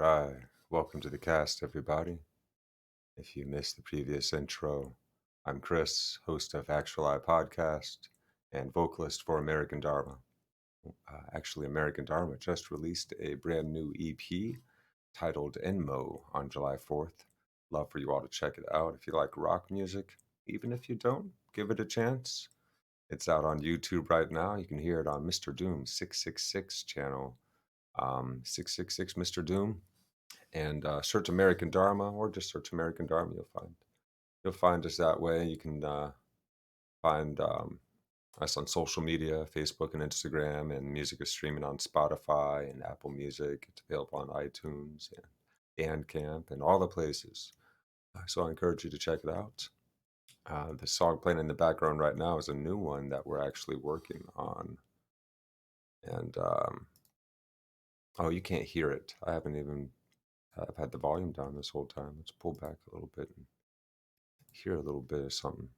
Right. Welcome to the cast, everybody. If you missed the previous intro, I'm Chris, host of Actuali podcast and vocalist for American Dharma. American Dharma just released a brand new EP titled INMO on July 4th. Love for you all to check it out if you like rock music. Even if you don't, give it a chance. It's out on YouTube right now. You can hear it on Mr. Doom 666 channel. 666 Mr. Doom. And search American Dharma, or just search American Dharma. You'll find us that way. You can find us on social media, Facebook and Instagram, and music is streaming on Spotify and Apple Music. It's available on iTunes and Bandcamp and all the places. So I encourage you to check it out. The song playing in the background right now is a new one that we're actually working on. And oh, you can't hear it. I've had the volume down this whole time. Let's pull back a little bit and hear a little bit of something.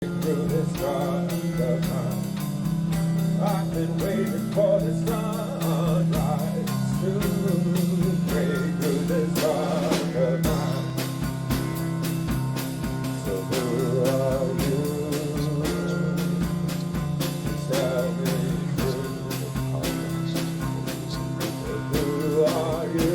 Through this dark of mine, I've been waiting for the sunrise to break through this dark of mine. So who are you? Just tell me who are you?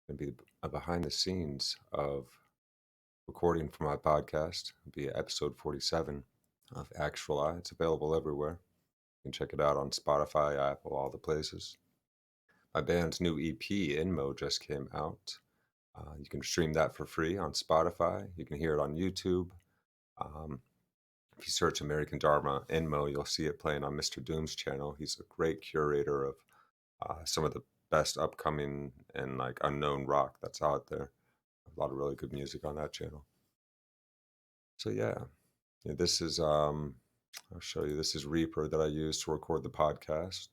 Going to be a behind the scenes of recording for my podcast. It'll be episode 47 of Actuali. It's available everywhere. You can check it out on Spotify, Apple, all the places. My band's new EP, INMO, just came out. You can stream that for free on Spotify. You can hear it on YouTube. If you search American Dharma INMO, you'll see it playing on Mr. Doom's channel. He's a great curator of some of the best upcoming and like unknown rock that's out there. A lot of really good music on that channel. So yeah, this is I'll show you. This is Reaper that I use to record the podcast,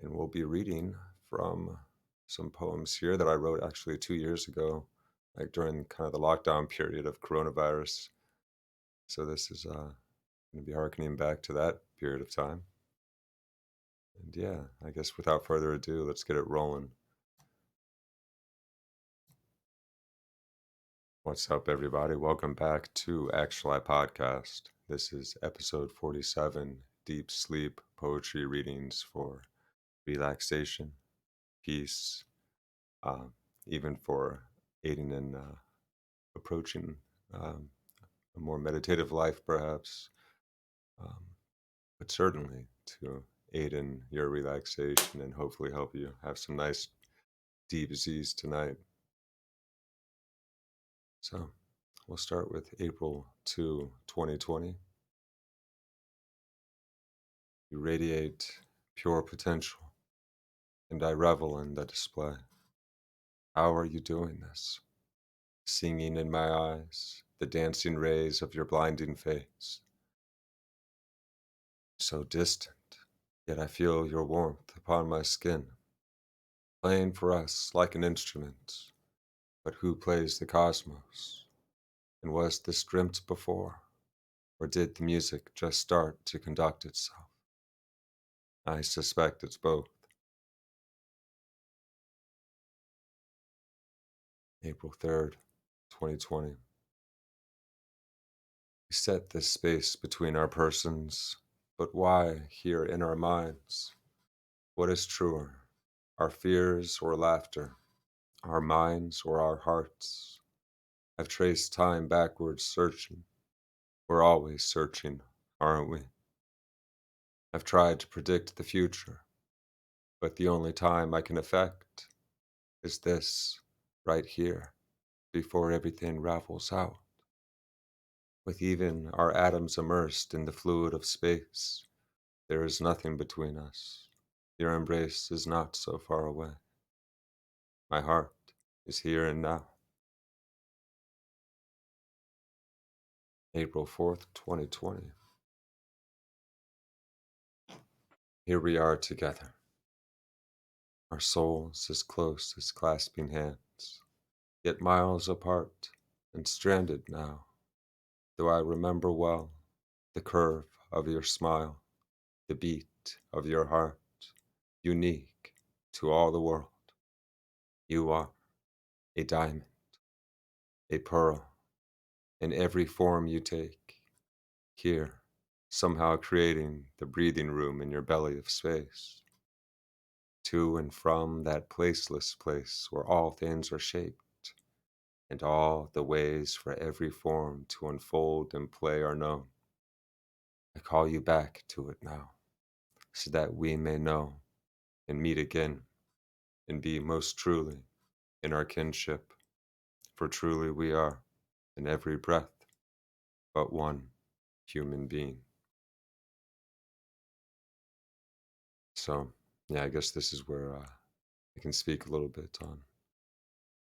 and we'll be reading from some poems here that I wrote actually 2 years ago, like during kind of the lockdown period of coronavirus. So this is going to be harkening back to that period of time. And yeah, I guess without further ado, let's get it rolling. What's up, everybody? Welcome back to Actuali Podcast. This is episode 47, Deep Sleep Poetry Readings for Relaxation, Peace, even for aiding in approaching a more meditative life, perhaps, but certainly to aid in your relaxation and hopefully help you have some nice deep Z's tonight. So we'll start with April to 2020. You radiate pure potential, and I revel in the display. How are you doing this? Singing in my eyes, the dancing rays of your blinding face. So distant, yet I feel your warmth upon my skin, playing for us like an instrument. But who plays the cosmos? And was this dreamt before? Or did the music just start to conduct itself? I suspect it's both. April 3rd, 2020. We set this space between our persons, but why here in our minds? What is truer, our fears or laughter, our minds or our hearts? I've traced time backwards searching. We're always searching, aren't we? I've tried to predict the future, but the only time I can affect is this, right here, before everything ravels out. With even our atoms immersed in the fluid of space, there is nothing between us. Your embrace is not so far away. My heart is here and now. April 4th, 2020. Here we are together, our souls as close as clasping hands, yet miles apart and stranded now. Though I remember well the curve of your smile, the beat of your heart, unique to all the world. You are a diamond, a pearl, in every form you take, here, somehow creating the breathing room in your belly of space, to and from that placeless place where all things are shaped, and all the ways for every form to unfold and play are known. I call you back to it now, so that we may know and meet again and be most truly in our kinship, for truly we are, in every breath, but one human being. So, yeah, I guess this is where I can speak a little bit on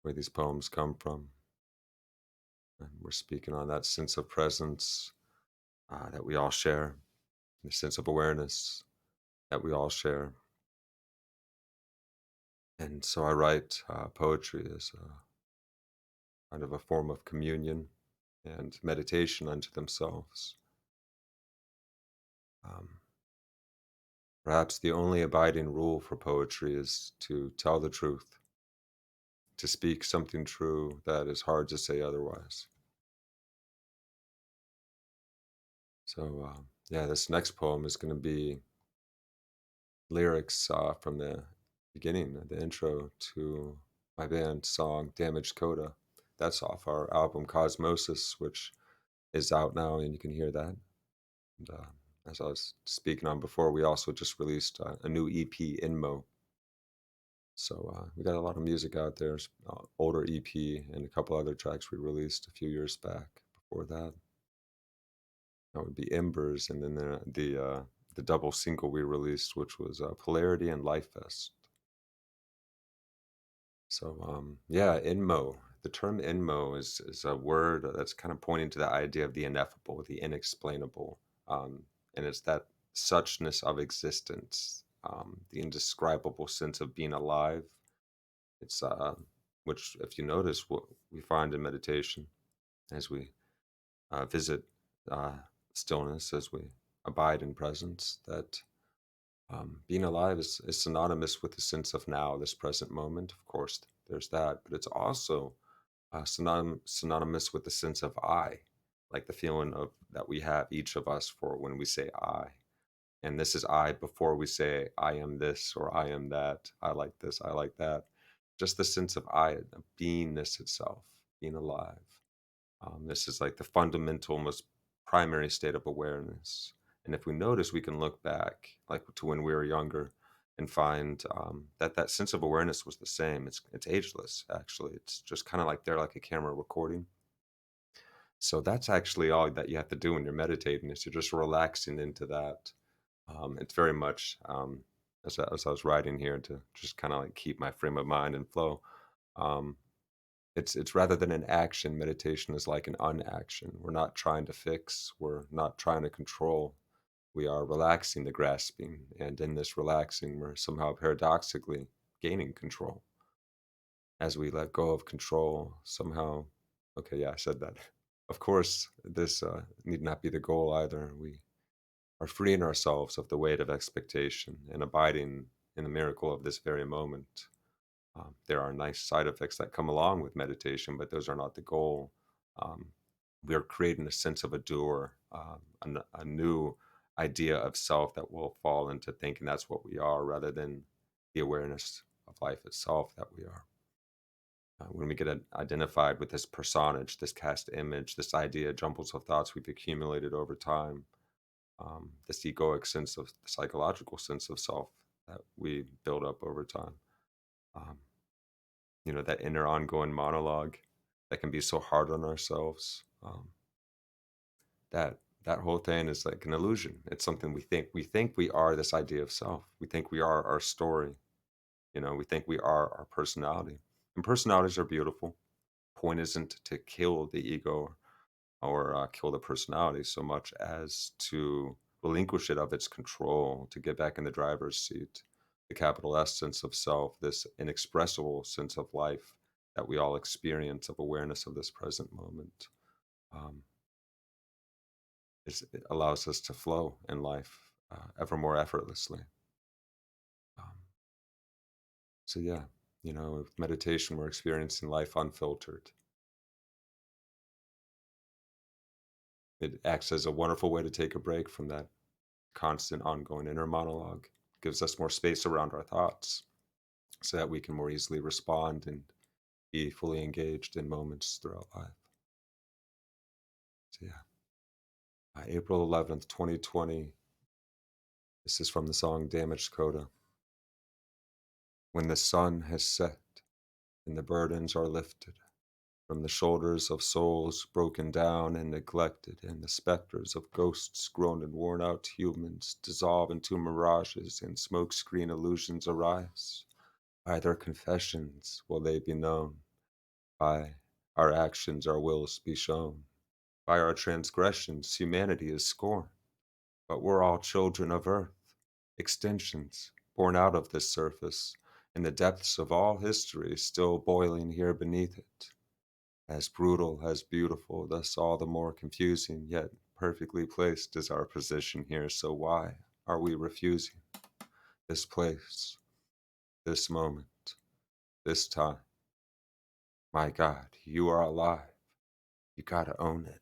where these poems come from. And we're speaking on that sense of presence that we all share, the sense of awareness that we all share. And so I write poetry as a kind of a form of communion and meditation unto themselves. Um, Perhaps the only abiding rule for poetry is to tell the truth, to speak something true that is hard to say otherwise. So, yeah, this next poem is going to be lyrics from the beginning, the intro to my band song Damaged Coda. That's off our album Cosmosis, which is out now, and you can hear that. And as I was speaking on before, we also just released a new EP, INMO. So we got a lot of music out there, older EP, and a couple other tracks we released a few years back before that. That would be Embers, and then the double single we released, which was Polarity and Life Fest. So yeah, INMO. The term INMO is a word that's kind of pointing to the idea of the ineffable, the inexplainable, and it's that suchness of existence, the indescribable sense of being alive. It's which, if you notice, what we find in meditation as we visit uh, stillness, as we abide in presence, that being alive is synonymous with the sense of now, this present moment. Of course, there's that, but it's also synonymous with the sense of I, like the feeling of that we have each of us for when we say I. And this is I before we say I am this or I am that. I like this. I like that. Just the sense of I, of beingness itself, being alive. This is like the fundamental, most primary state of awareness. And if we notice, we can look back, like to when we were younger, and find that that sense of awareness was the same. It's ageless, actually. It's just kind of like they're like a camera recording. So that's actually all that you have to do when you're meditating is you're just relaxing into that. It's very much as I was writing here to just kind of like keep my frame of mind and flow. Um, it's rather than an action, meditation is like an unaction. We're not trying to fix, we're not trying to control. We are relaxing the grasping, and in this relaxing, we're somehow paradoxically gaining control. As we let go of control, somehow, okay, yeah, I said that. Of course, this need not be the goal either. We are freeing ourselves of the weight of expectation and abiding in the miracle of this very moment. There are nice side effects that come along with meditation, but those are not the goal. Um, we are creating a sense of a doer, a new idea of self that will fall into thinking that's what we are rather than the awareness of life itself that we are. When we get identified with this personage, this cast image, this idea, jumbles of thoughts we've accumulated over time, this egoic sense of the psychological sense of self that we build up over time. Um, that inner ongoing monologue that can be so hard on ourselves. That whole thing is like an illusion. It's something we think we are this idea of self. We think we are our story. We think we are our personality. And personalities are beautiful. Point isn't to kill the ego or kill the personality so much as to relinquish it of its control, to get back in the driver's seat. The capital S sense of self, this inexpressible sense of life that we all experience of awareness of this present moment, um, it allows us to flow in life ever more effortlessly. Um, so, yeah, with meditation, we're experiencing life unfiltered. It acts as a wonderful way to take a break from that constant ongoing inner monologue, gives us more space around our thoughts so that we can more easily respond and be fully engaged in moments throughout life. So, yeah. April 11th, 2020. This is from the song Damaged Coda. When the sun has set and the burdens are lifted from the shoulders of souls broken down and neglected, and the specters of ghosts grown and worn out humans dissolve into mirages and smokescreen illusions arise. By their confessions will they be known, by our actions our wills be shown. By our transgressions humanity is scorned, but we're all children of earth, extensions born out of this surface, in the depths of all history still boiling here beneath it. As brutal as beautiful, thus all the more confusing, yet perfectly placed is our position here, so why are we refusing this place, this moment, this time? My God, you are alive. You gotta own it.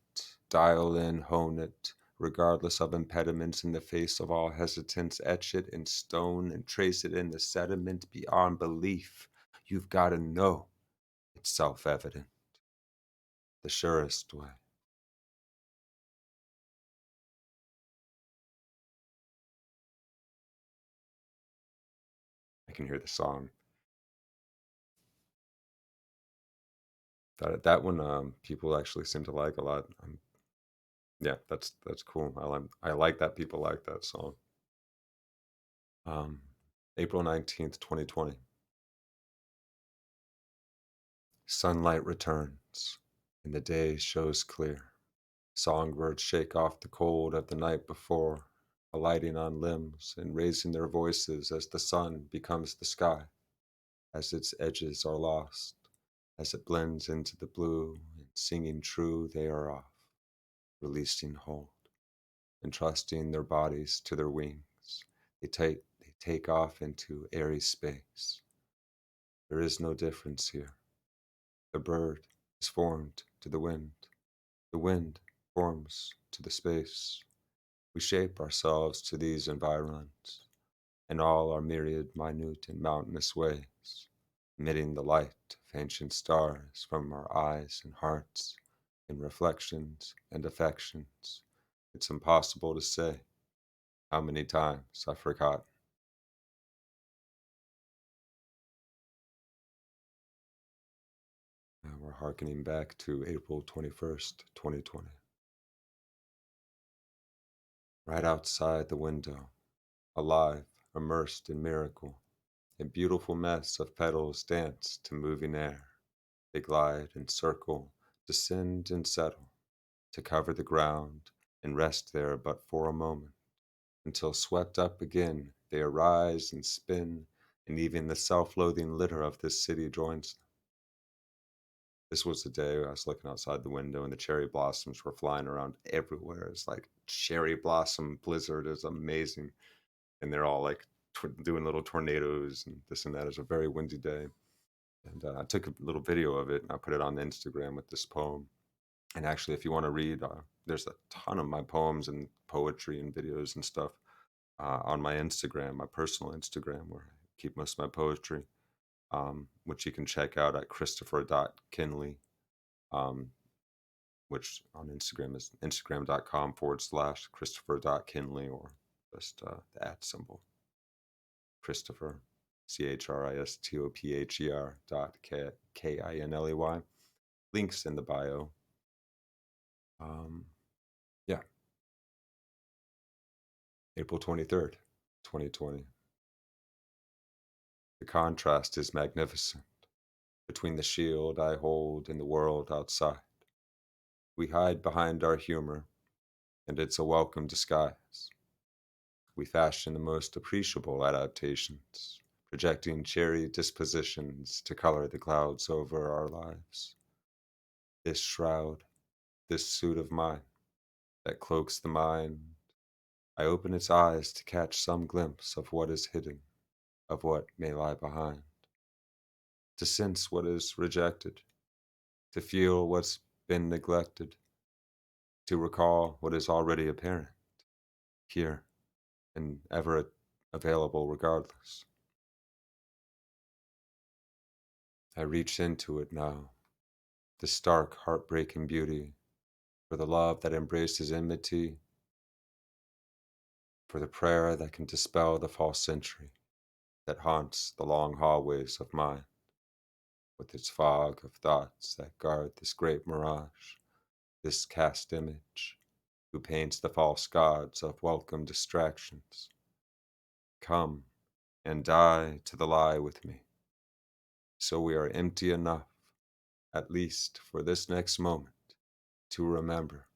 Dial in, hone it, regardless of impediments in the face of all hesitance. Etch it in stone and trace it in the sediment beyond belief. You've gotta know it's self evident, the surest way. I can hear the song. That one, people actually seem to like a lot. Yeah, that's cool. I like that people like that song. Um, April 19th, 2020. Sunlight returns, and the day shows clear. Songbirds shake off the cold of the night before, alighting on limbs and raising their voices as the sun becomes the sky, as its edges are lost, as it blends into the blue, and singing true they are off, releasing hold, entrusting their bodies to their wings. They take off into airy space. There is no difference here. The bird is formed to the wind. The wind forms to the space. We shape ourselves to these environments in all our myriad, minute, and mountainous ways, emitting the light of ancient stars from our eyes and hearts in reflections and affections. It's impossible to say how many times I forgot. we're hearkening back to April 21st, 2020. Right outside the window, alive, immersed in miracle, a beautiful mess of petals dance to moving air. They glide and circle, descend and settle, to cover the ground and rest there but for a moment, until swept up again they arise and spin, and even the self-loathing litter of this city joins them. This was the day I was looking outside the window and the cherry blossoms were flying around everywhere. It's like cherry blossom blizzard is amazing. And they're all like doing little tornadoes and this and that. It's a very windy day. And I took a little video of it and I put it on Instagram with this poem. And actually, if you want to read, there's a ton of my poems and poetry and videos and stuff on my Instagram, my personal Instagram, where I keep most of my poetry, which you can check out at Christopher.Kinley, um, which on Instagram is instagram.com/Christopher.Kinley, or just the @ symbol, Christopher, ChristopherDot Kinley. Links in the bio. Yeah, April 23rd, 2020. The contrast is magnificent between the shield I hold and the world outside. We hide behind our humor, and it's a welcome disguise. We fashion the most appreciable adaptations, projecting cheery dispositions to color the clouds over our lives. This shroud, this suit of mine, that cloaks the mind, I open its eyes to catch some glimpse of what is hidden, of what may lie behind, to sense what is rejected, to feel what's been neglected, to recall what is already apparent, here, and ever available regardless. I reach into it now, the stark, heartbreaking beauty, for the love that embraces enmity, for the prayer that can dispel the false sentry that haunts the long hallways of mind, with its fog of thoughts that guard this great mirage, this cast image, who paints the false gods of welcome distractions. Come and die to the lie with me, so we are empty enough, at least for this next moment, to remember,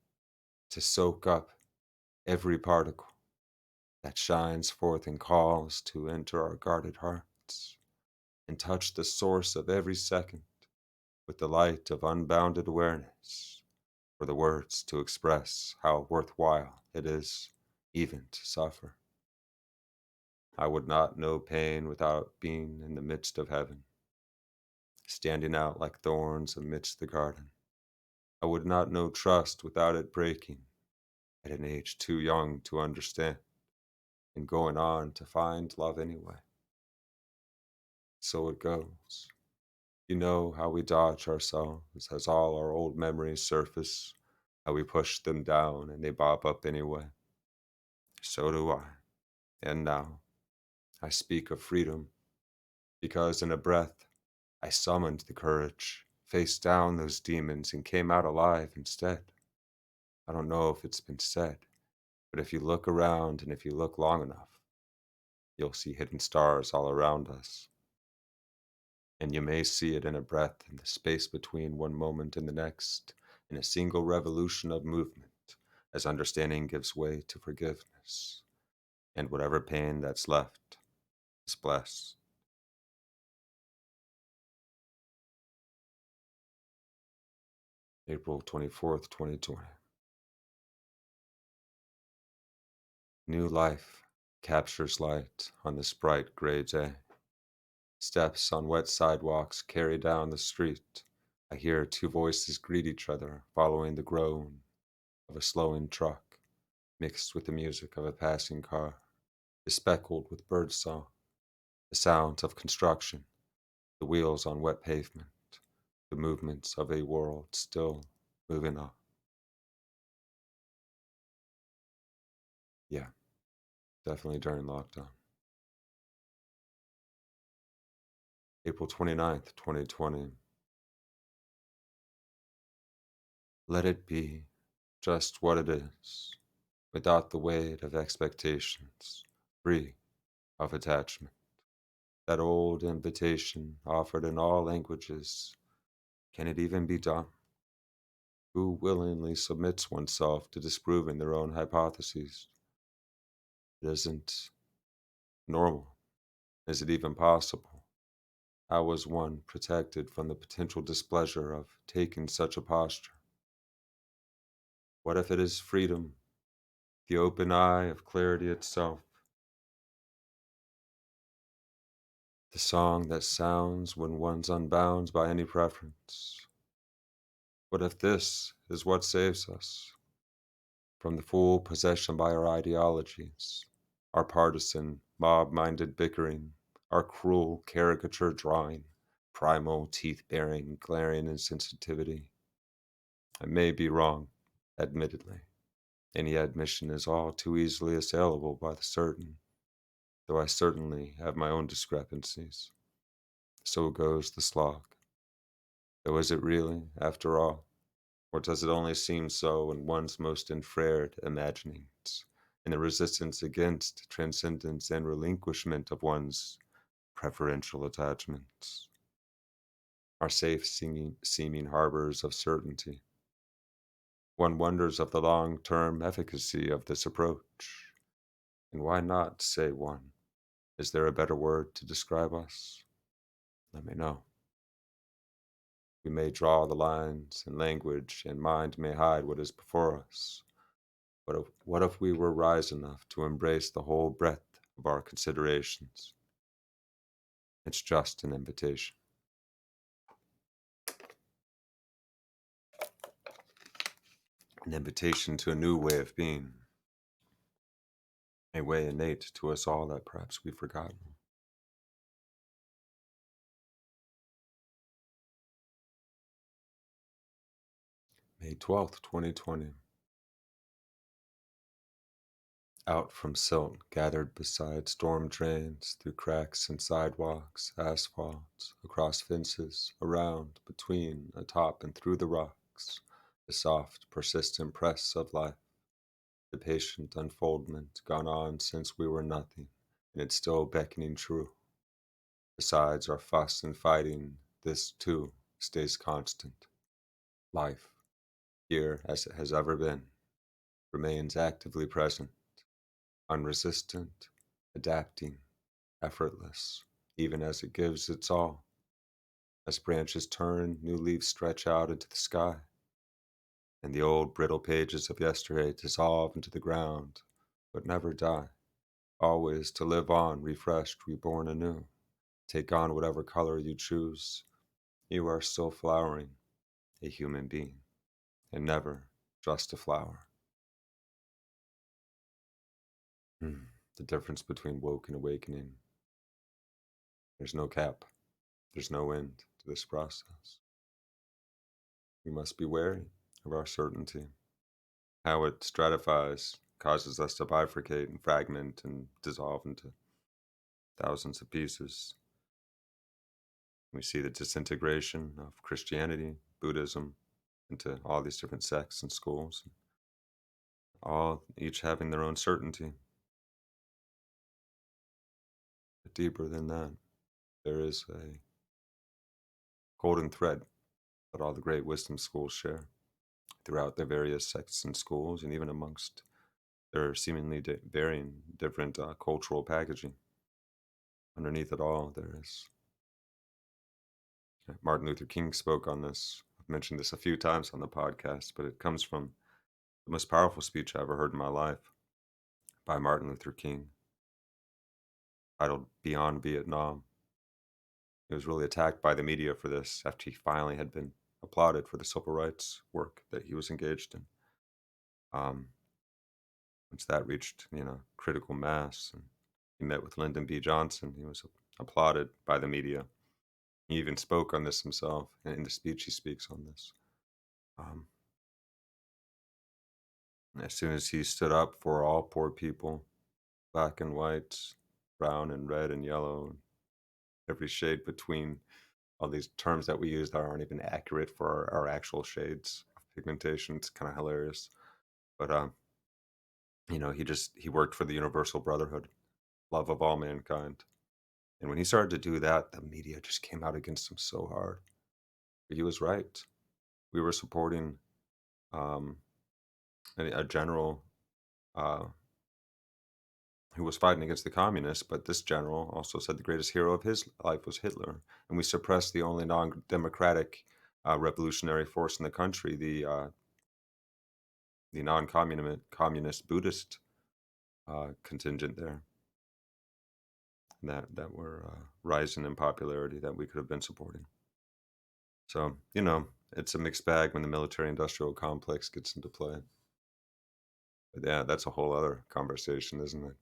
to soak up every particle that shines forth and calls to enter our guarded hearts, and touch the source of every second with the light of unbounded awareness, for the words to express how worthwhile it is even to suffer. I would not know pain without being in the midst of heaven, standing out like thorns amidst the garden. I would not know trust without it breaking at an age too young to understand, and going on to find love anyway. So it goes. You know how we dodge ourselves as all our old memories surface, how we push them down and they bob up anyway. So do I. And now I speak of freedom, because in a breath I summoned the courage, faced down those demons, and came out alive instead. I don't know if it's been said, but if you look around and if you look long enough, you'll see hidden stars all around us. And you may see it in a breath, in the space between one moment and the next, in a single revolution of movement, as understanding gives way to forgiveness, and whatever pain that's left is blessed. April 24th, 2020. New life captures light on this bright gray day. Steps on wet sidewalks carry down the street. I hear two voices greet each other, following the groan of a slowing truck, mixed with the music of a passing car, bespeckled with birdsong, the sounds of construction, the wheels on wet pavement, the movements of a world still moving on. Yeah, definitely during lockdown. April 29th, 2020. Let it be just what it is, without the weight of expectations, free of attachment. That old invitation offered in all languages, can it even be done? Who willingly submits oneself to disproving their own hypotheses? It isn't normal. Is it even possible? How was one protected from the potential displeasure of taking such a posture? What if it is freedom, the open eye of clarity itself, the song that sounds when one's unbound by any preference? What if this is what saves us from the full possession by our ideologies, our partisan, mob-minded bickering, our cruel caricature drawing, primal, teeth-baring, glaring insensitivity? I may be wrong, admittedly. Any admission is all too easily assailable by the certain, though I certainly have my own discrepancies. So goes the slog. Though is it really, after all? Or does it only seem so in one's most infrared imaginings, in the resistance against transcendence and relinquishment of one's preferential attachments, our safe seeming harbors of certainty? One wonders of the long-term efficacy of this approach. And why not say one? Is there a better word to describe us? Let me know. We may draw the lines, and language and mind may hide what is before us. What if we were wise enough to embrace the whole breadth of our considerations? It's just an invitation. An invitation to a new way of being, a way innate to us all that perhaps we've forgotten. May 12th, 2020. Out from silt gathered beside storm drains, through cracks in sidewalks, asphalt, across fences, around, between, atop, and through the rocks, the soft, persistent press of life, the patient unfoldment gone on since we were nothing, and it's still beckoning true. Besides our fuss and fighting, this, too, stays constant. Life, here as it has ever been, remains actively present, unresistant, adapting, effortless, even as it gives its all. As branches turn, new leaves stretch out into the sky, and the old brittle pages of yesterday dissolve into the ground, but never die, always to live on, refreshed, reborn anew. Take on whatever color you choose. You are still flowering, a human being, and never just a flower. The difference between woke and awakening. There's no cap. There's no end to this process. We must be wary of our certainty. How it stratifies causes us to bifurcate and fragment and dissolve into thousands of pieces. We see the disintegration of Christianity, Buddhism, into all these different sects and schools, all each having their own certainty. But deeper than that, there is a golden thread that all the great wisdom schools share throughout their various sects and schools, and even amongst their seemingly varying different cultural packaging. Underneath it all, there is Martin Luther King spoke on this. I've mentioned this a few times on the podcast, but it comes from the most powerful speech I ever heard in my life by Martin Luther King, titled Beyond Vietnam. He was really attacked by the media for this after he finally had been applauded for the civil rights work that he was engaged in. Once that reached, critical mass, and he met with Lyndon B. Johnson, he was applauded by the media. He even spoke on this himself, and in the speech he speaks on this. As soon as he stood up for all poor people, black and white, brown and red and yellow, every shade between, all these terms that we use that aren't even accurate for our actual shades of pigmentation. It's kind of hilarious. But he worked for the Universal Brotherhood, love of all mankind. And when he started to do that, the media just came out against him so hard. But he was right. We were supporting um, a general uh, who was fighting against the communists, but this general also said the greatest hero of his life was Hitler. And we suppressed the only non democratic revolutionary force in the country, the non communist Buddhist contingent there that were rising in popularity that we could have been supporting. So, it's a mixed bag when the military industrial complex gets into play. But yeah, that's a whole other conversation, isn't it?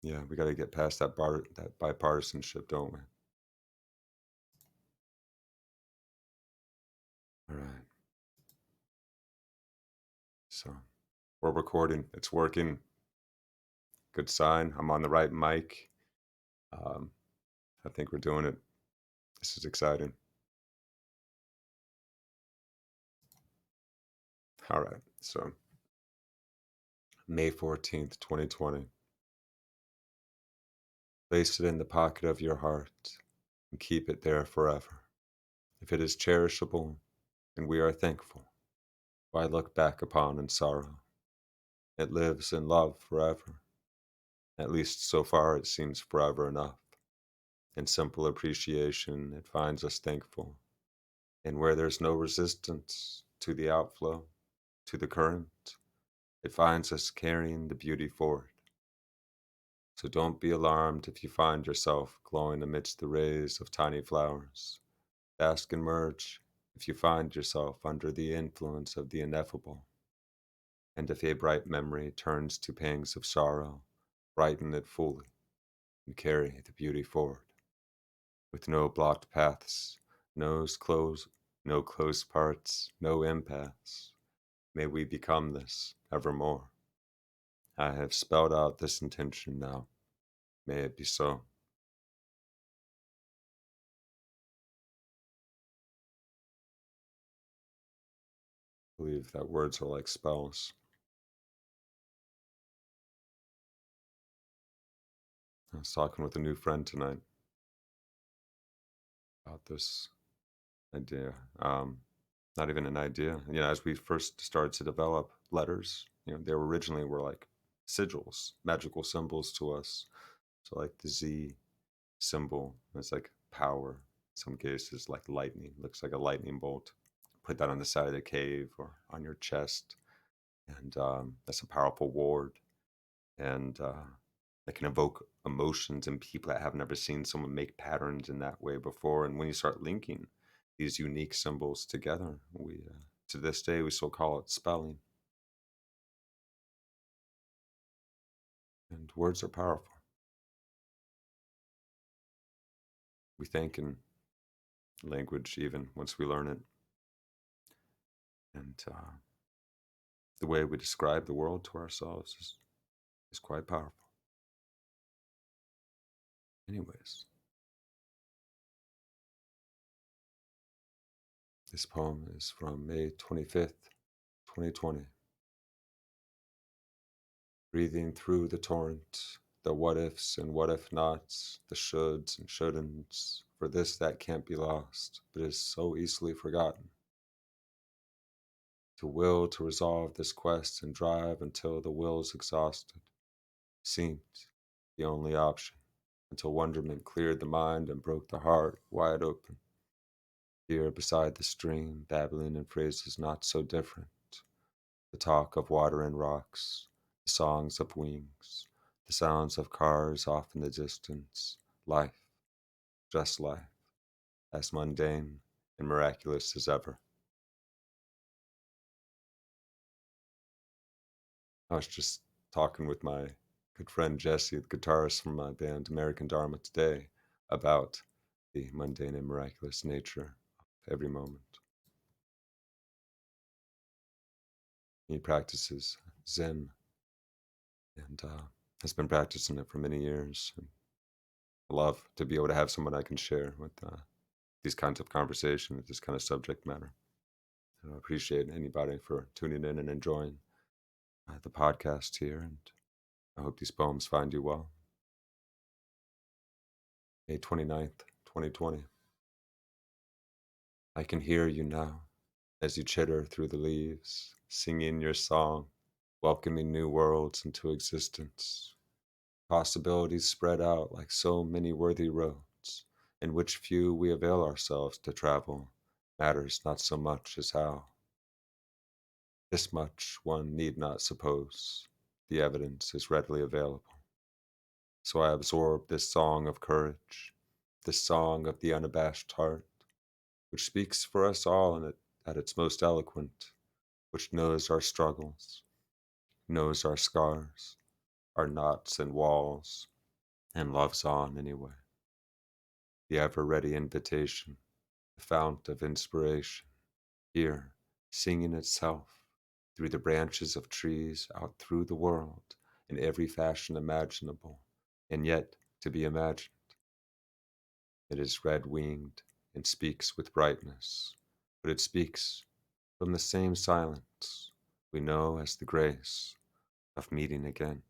Yeah, we got to get past that bipartisanship, don't we? All right. So we're recording. It's working. Good sign. I'm on the right mic. Um, I think we're doing it. This is exciting. All right. So May 14th, 2020. Place it in the pocket of your heart and keep it there forever. If it is cherishable and we are thankful, why look back upon in sorrow? It lives in love forever. At least so far it seems forever enough. In simple appreciation, it finds us thankful. And where there's no resistance to the outflow, to the current, it finds us carrying the beauty forward. So don't be alarmed if you find yourself glowing amidst the rays of tiny flowers. Bask and merge if you find yourself under the influence of the ineffable. And if a bright memory turns to pangs of sorrow, brighten it fully and carry the beauty forward. With no blocked paths, no closed parts, no impasse. May we become this evermore. I have spelled out this intention now. May it be so. I believe that words are like spells. I was talking with a new friend tonight about this idea. Not even an idea. As we first started to develop letters, they originally were like sigils, magical symbols to us. So like the Z symbol, it's like power. In some cases, like lightning, looks like a lightning bolt. Put that on the side of the cave or on your chest, and that's a powerful ward. And that can evoke emotions in people that have never seen someone make patterns in that way before. And when you start linking these unique symbols together, we to this day we still call it spelling. And words are powerful. We think in language even once we learn it, and the way we describe the world to ourselves is quite powerful. Anyways, this poem is from May 25th, 2020. Breathing through the torrent, the what ifs and what if nots, the shoulds and shouldn'ts, for this that can't be lost, but is so easily forgotten. To will to resolve this quest and drive until the will's exhausted seemed the only option, until wonderment cleared the mind and broke the heart wide open. Here beside the stream, babbling in phrases not so different, the talk of water and rocks, the songs of wings, the sounds of cars off in the distance, life, just life, as mundane and miraculous as ever. I was just talking with my good friend Jesse, the guitarist from my band American Dharma today, about the mundane and miraculous nature of every moment. He practices Zen and has been practicing it for many years. And I love to be able to have someone I can share with these kinds of conversations, this kind of subject matter. And I appreciate anybody for tuning in and enjoying the podcast here. And I hope these poems find you well. May 29th, 2020. I can hear you now as you chitter through the leaves, singing your song, welcoming new worlds into existence. Possibilities spread out like so many worthy roads, in which few we avail ourselves to travel, matters not so much as how. This much one need not suppose, the evidence is readily available. So I absorb this song of courage, this song of the unabashed heart, which speaks for us all at its most eloquent, which knows our struggles, knows our scars, our knots and walls, and loves on anyway. The ever-ready invitation, the fount of inspiration, here, singing itself through the branches of trees out through the world in every fashion imaginable, and yet to be imagined. It is red-winged and speaks with brightness, but it speaks from the same silence we know as the grace of meeting again.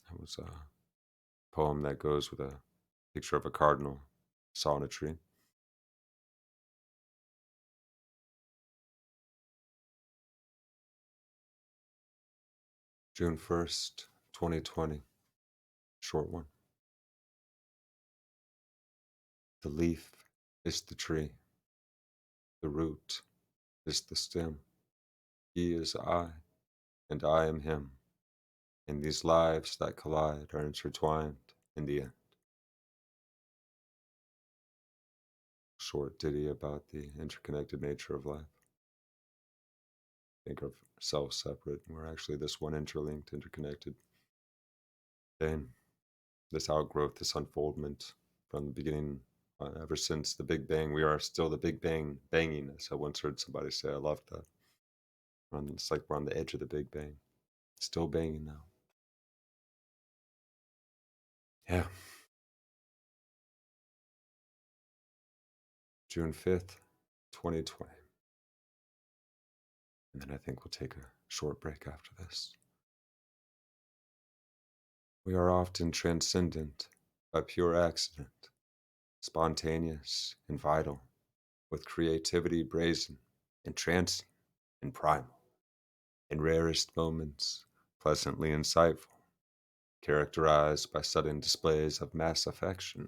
That was a poem that goes with a picture of a cardinal saw on a tree. June 1st, 2020, short one. The leaf is the tree, the root is the stem. He is I, and I am him, and these lives that collide are intertwined in the end. Short ditty about the interconnected nature of life. Think of ourselves separate, and we're actually this one interlinked, interconnected thing. This outgrowth, this unfoldment from the beginning, ever since the Big Bang, we are still the Big Bang banging, as I once heard somebody say. I loved that. It's like we're on the edge of the Big Bang, still banging now. Yeah. June 5th, 2020. And then I think we'll take a short break after this. We are often transcendent by pure accident, spontaneous and vital, with creativity brazen, entrancing and primal, in rarest moments, pleasantly insightful, characterized by sudden displays of mass affection,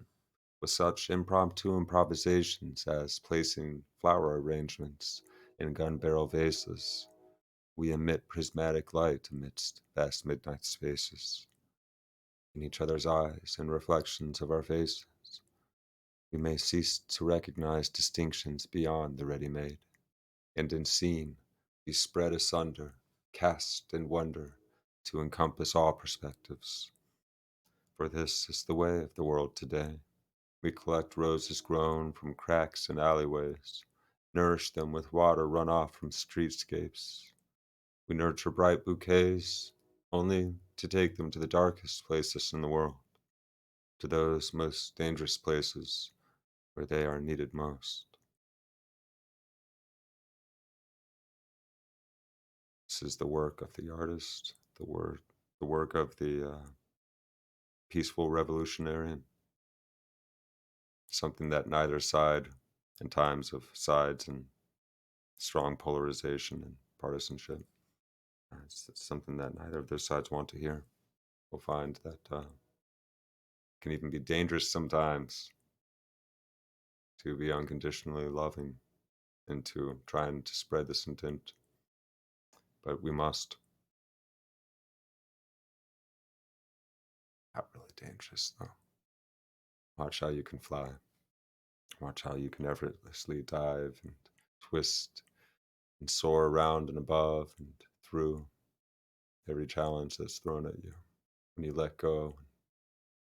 with such impromptu improvisations as placing flower arrangements in gun barrel vases. We emit prismatic light amidst vast midnight spaces. In each other's eyes and reflections of our faces, we may cease to recognize distinctions beyond the ready-made, and in seeing, be spread asunder, cast in wonder, to encompass all perspectives. For this is the way of the world today. We collect roses grown from cracks and alleyways, nourish them with water run off from streetscapes. We nurture bright bouquets, only to take them to the darkest places in the world, to those most dangerous places where they are needed most. This is the work of the artist, the work of the peaceful revolutionary, something that neither side, in times of sides and strong polarization and partisanship, it's something that neither of those sides want to hear. We'll find that can even be dangerous sometimes to be unconditionally loving and to trying to spread this intent. But we must. Not really dangerous, though. Watch how you can fly. Watch how you can effortlessly dive and twist and soar around and above and through every challenge that's thrown at you. When you let go and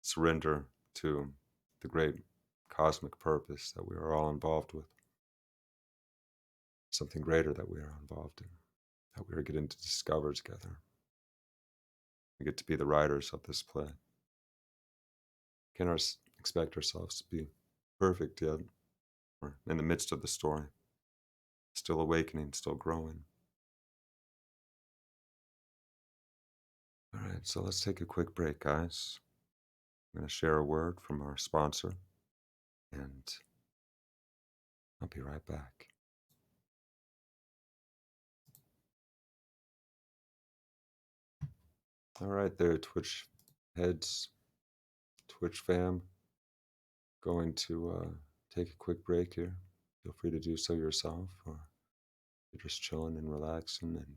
surrender to the great cosmic purpose that we are all involved with, something greater that we are involved in, that we are getting to discover together. We get to be the writers of this play. We can expect ourselves to be perfect yet. We're in the midst of the story, still awakening, still growing. All right, so let's take a quick break, guys. I'm going to share a word from our sponsor, and I'll be right back. All right, there, Twitch heads, Twitch fam. Going to take a quick break here. Feel free to do so yourself, or you're just chilling and relaxing, and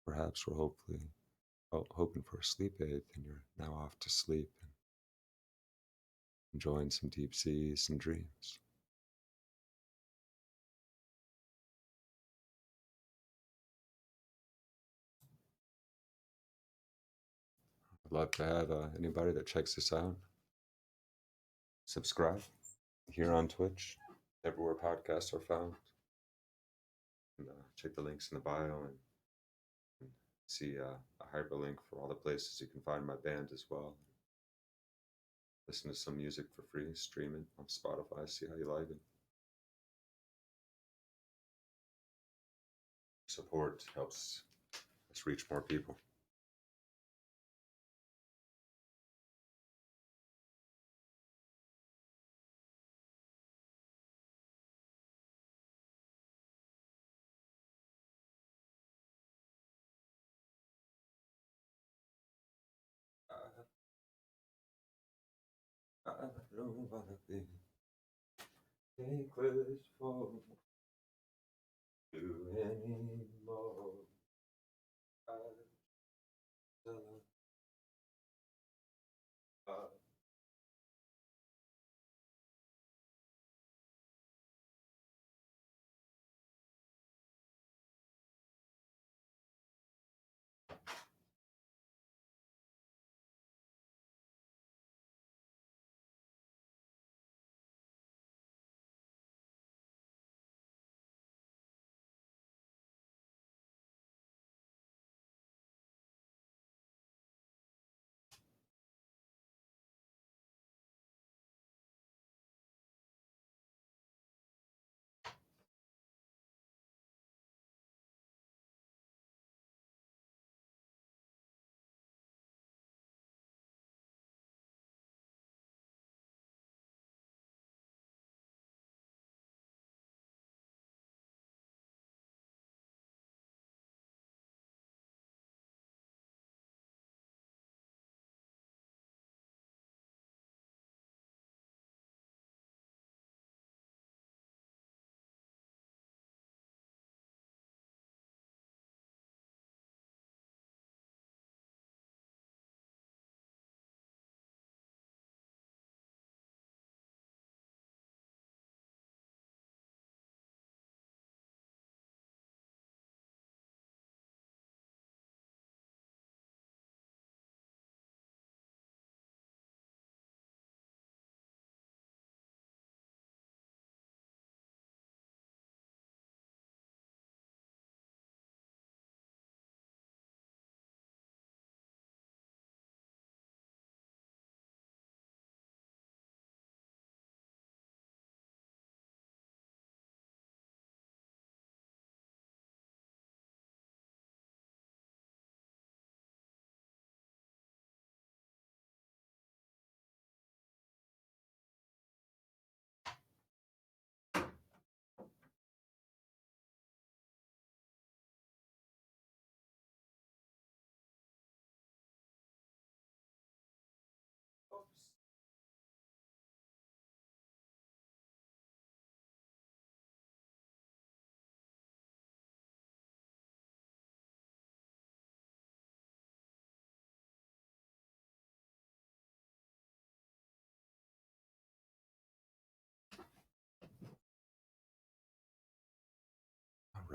perhaps we're hoping for a sleep aid, and you're now off to sleep and enjoying some deep seas and dreams. I'd love to have anybody that checks this out subscribe here on Twitch, everywhere podcasts are found. And, check the links in the bio and see a hyperlink for all the places you can find my band as well. Listen to some music for free, stream it on Spotify, see how you like it. Support helps us reach more people. I don't wanna be English for you anymore. I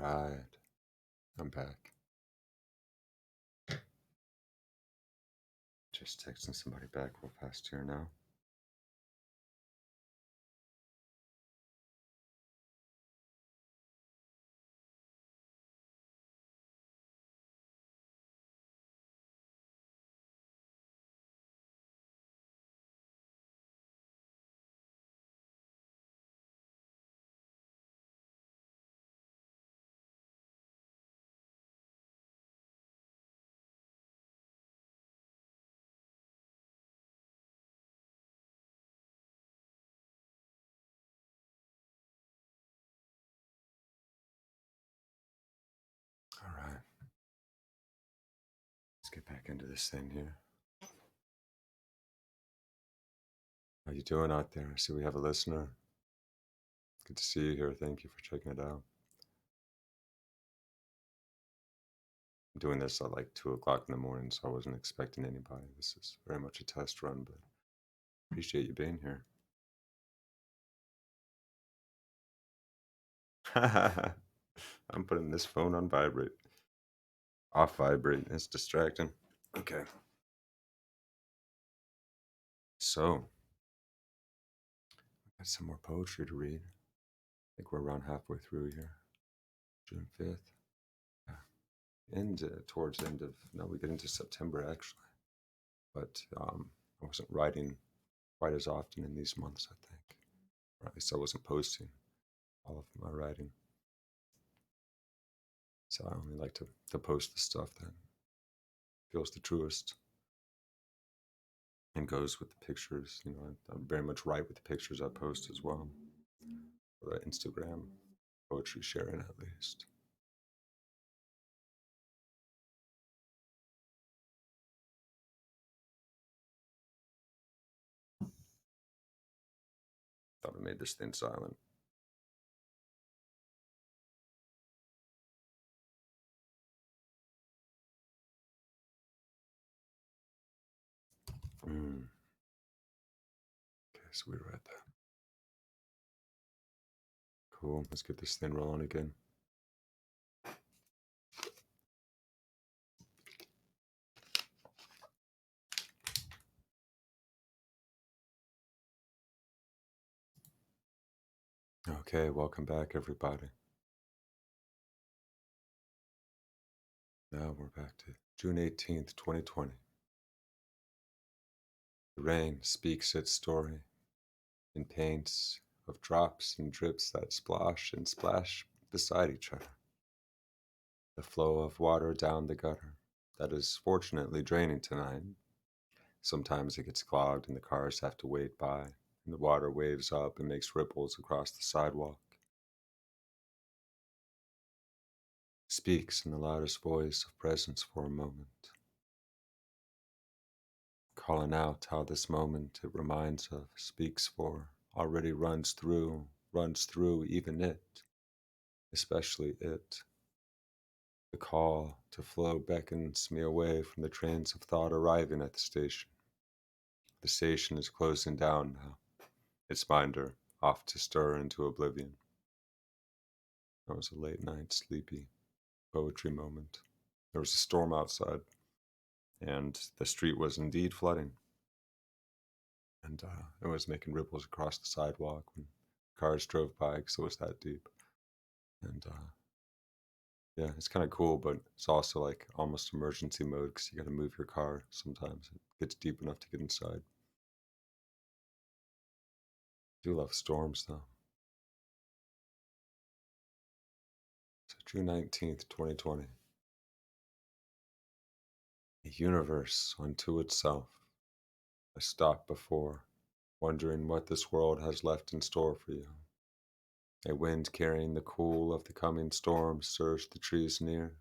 All right, I'm back. Just texting somebody back real fast here now. Get back into this thing here. How you doing out there? I see we have a listener. Good to see you here. Thank you for checking it out. I'm doing this at like 2 o'clock in the morning, so I wasn't expecting anybody. This is very much a test run, but appreciate you being here. I'm putting this phone on vibrate. Off vibrate. It's distracting. Okay. So, got some more poetry to read. I think we're around halfway through here. June 5th. And towards the end of, no, we get into September actually. But I wasn't writing quite as often in these months, I think. Or at least I wasn't posting all of my writing. So I only like to post the stuff that feels the truest and goes with the pictures. You know, I very much write with the pictures I post as well. For the Instagram poetry sharing at least. Thought I made this thing silent. Mm. Okay, so we read that. Cool. Let's get this thing rolling again. Okay, welcome back, everybody. Now we're back to June 18th, 2020. The rain speaks its story in paints of drops and drips that splosh and splash beside each other. The flow of water down the gutter that is fortunately draining tonight. Sometimes it gets clogged and the cars have to wait by, and the water waves up and makes ripples across the sidewalk. Speaks in the loudest voice of presence for a moment, calling out how this moment it reminds of, speaks for, already runs through even it, especially it. The call to flow beckons me away from the trains of thought arriving at the station. The station is closing down now, its minder off to stir into oblivion. That was a late night, sleepy poetry moment. There was a storm outside, and the street was indeed flooding. And it was making ripples across the sidewalk when cars drove by because it was that deep. And yeah, it's kind of cool, but it's also like almost emergency mode because you got to move your car sometimes. It gets deep enough to get inside. I do love storms though. So June 19th, 2020. A universe unto itself. I stopped before, wondering what this world has left in store for you. A wind carrying the cool of the coming storm stirs the trees near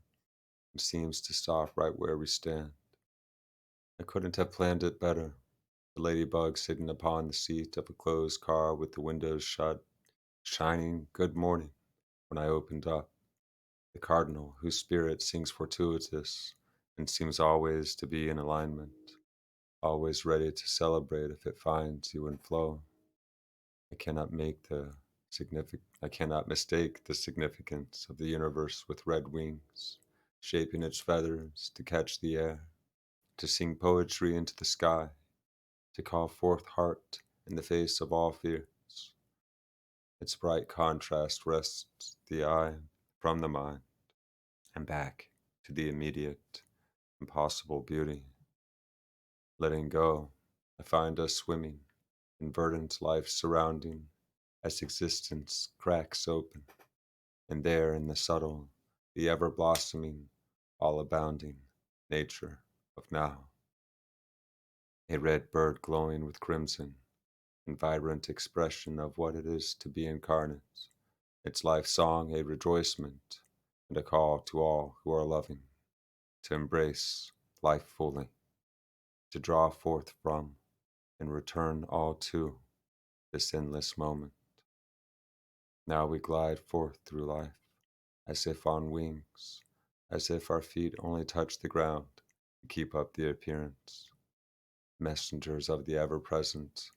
and seems to stop right where we stand. I couldn't have planned it better. The ladybug sitting upon the seat of a closed car with the windows shut, shining good morning when I opened up. The cardinal, whose spirit sings fortuitous and seems always to be in alignment, always ready to celebrate if it finds you in flow. I cannot I cannot mistake the significance of the universe with red wings, shaping its feathers to catch the air, to sing poetry into the sky, to call forth heart in the face of all fears. Its bright contrast wrests the eye from the mind and back to the immediate, impossible beauty. Letting go, I find us swimming in verdant life surrounding as existence cracks open, and there in the subtle, the ever blossoming, all abounding nature of now. A red bird glowing with crimson, in vibrant expression of what it is to be incarnate, its life song a rejoicement and a call to all who are loving, to embrace life fully, to draw forth from and return all to this endless moment. Now we glide forth through life, as if on wings, as if our feet only touch the ground to keep up the appearance. Messengers of the ever present,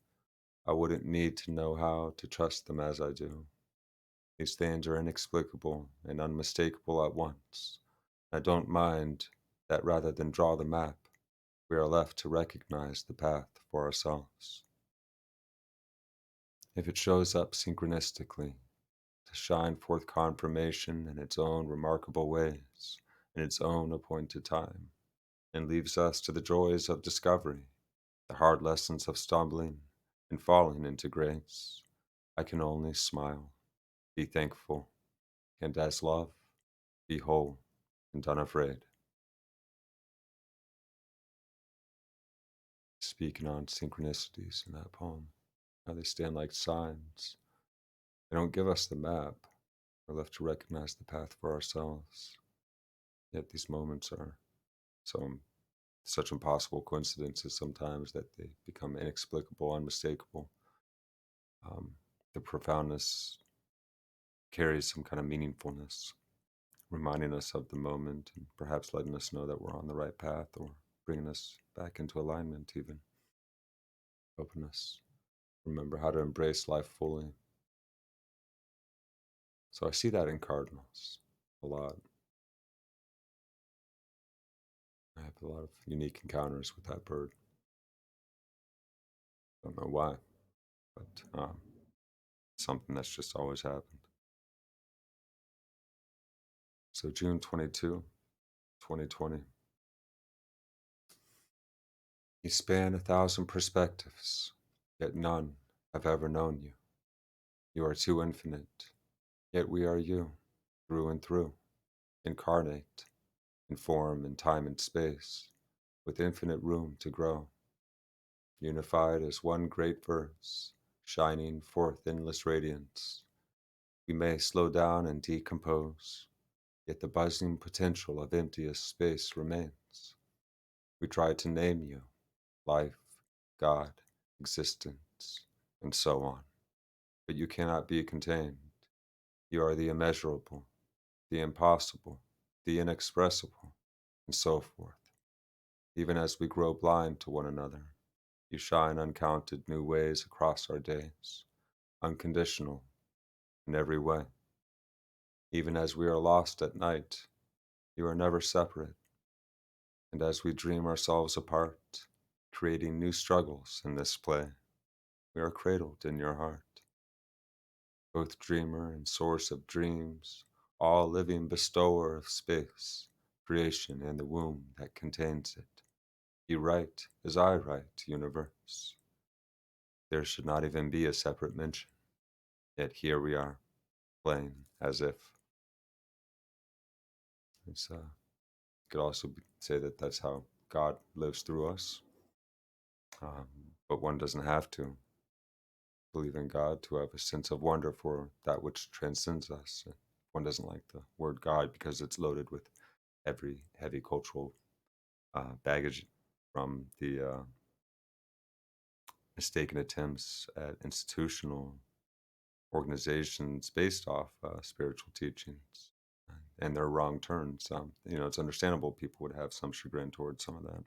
I wouldn't need to know how to trust them as I do. These things are inexplicable and unmistakable at once. I don't mind that rather than draw the map, we are left to recognize the path for ourselves. If it shows up synchronistically, to shine forth confirmation in its own remarkable ways, in its own appointed time, and leaves us to the joys of discovery, the hard lessons of stumbling and falling into grace, I can only smile, be thankful, and as love, be whole and unafraid. Speaking on synchronicities in that poem, how they stand like signs. They don't give us the map. We're left to recognize the path for ourselves. Yet these moments are so such impossible coincidences sometimes that they become inexplicable, unmistakable. The profoundness carries some kind of meaningfulness, reminding us of the moment and perhaps letting us know that we're on the right path or bringing us back into alignment, even helping us remember how to embrace life fully. So I see that in cardinals a lot. I have a lot of unique encounters with that bird. Don't know why, but something that's just always happened. So June 22, 2020. You span 1,000 perspectives, yet none have ever known you. You are too infinite, yet we are you, through and through, incarnate, in form and time and space, with infinite room to grow, unified as one great verse, shining forth endless radiance. We may slow down and decompose, yet the buzzing potential of emptiest space remains. We try to name you, life, God, existence, and so on. But you cannot be contained. You are the immeasurable, the impossible, the inexpressible, and so forth. Even as we grow blind to one another, you shine uncounted new ways across our days, unconditional in every way. Even as we are lost at night, you are never separate. And as we dream ourselves apart, creating new struggles in this play, we are cradled in your heart. Both dreamer and source of dreams, all living bestower of space, creation, and the womb that contains it. You write as I write, universe. There should not even be a separate mention, yet here we are, playing as if. It's, could also say that that's how God lives through us, um, but one doesn't have to believe in God to have a sense of wonder for that which transcends us. One doesn't like the word God because it's loaded with every heavy cultural baggage from the mistaken attempts at institutional organizations based off spiritual teachings and their wrong turns. It's understandable people would have some chagrin towards some of that.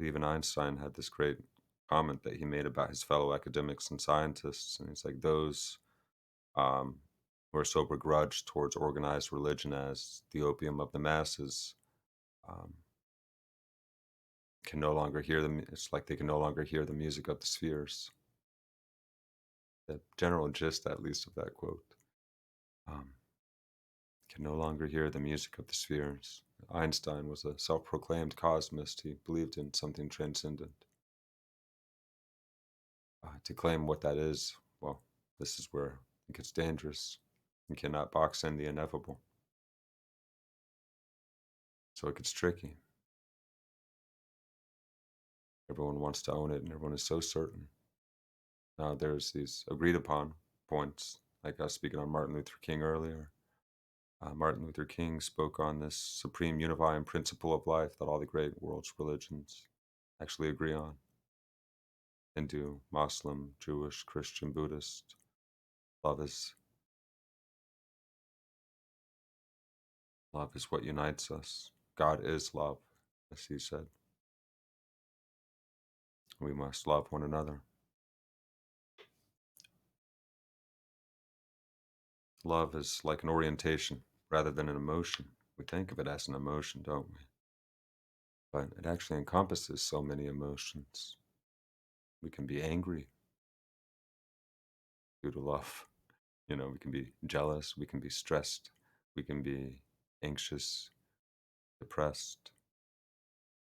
Even Einstein had this great comment that he made about his fellow academics and scientists, and it's like those um, who are so begrudged towards organized religion as the opium of the masses um, can no longer hear them. It's like they can no longer hear the music of the spheres. The general gist, at least, of that quote. Um, can no longer hear the music of the spheres. Einstein was a self-proclaimed cosmist. He believed in something transcendent. To claim what that is, well, this is where it gets dangerous. You cannot box in the inevitable. So it gets tricky. Everyone wants to own it, and everyone is so certain. Now there's these agreed upon points, like I was speaking on Martin Luther King earlier. Martin Luther King spoke on this supreme unifying principle of life that all the great world's religions actually agree on: Hindu, Muslim, Jewish, Christian, Buddhist. Love is love is what unites us. God is love, as he said. We must love one another. Love is like an orientation rather than an emotion. We think of it as an emotion, don't we? But it actually encompasses so many emotions. We can be angry due to love. We can be jealous, we can be stressed, we can be anxious, depressed.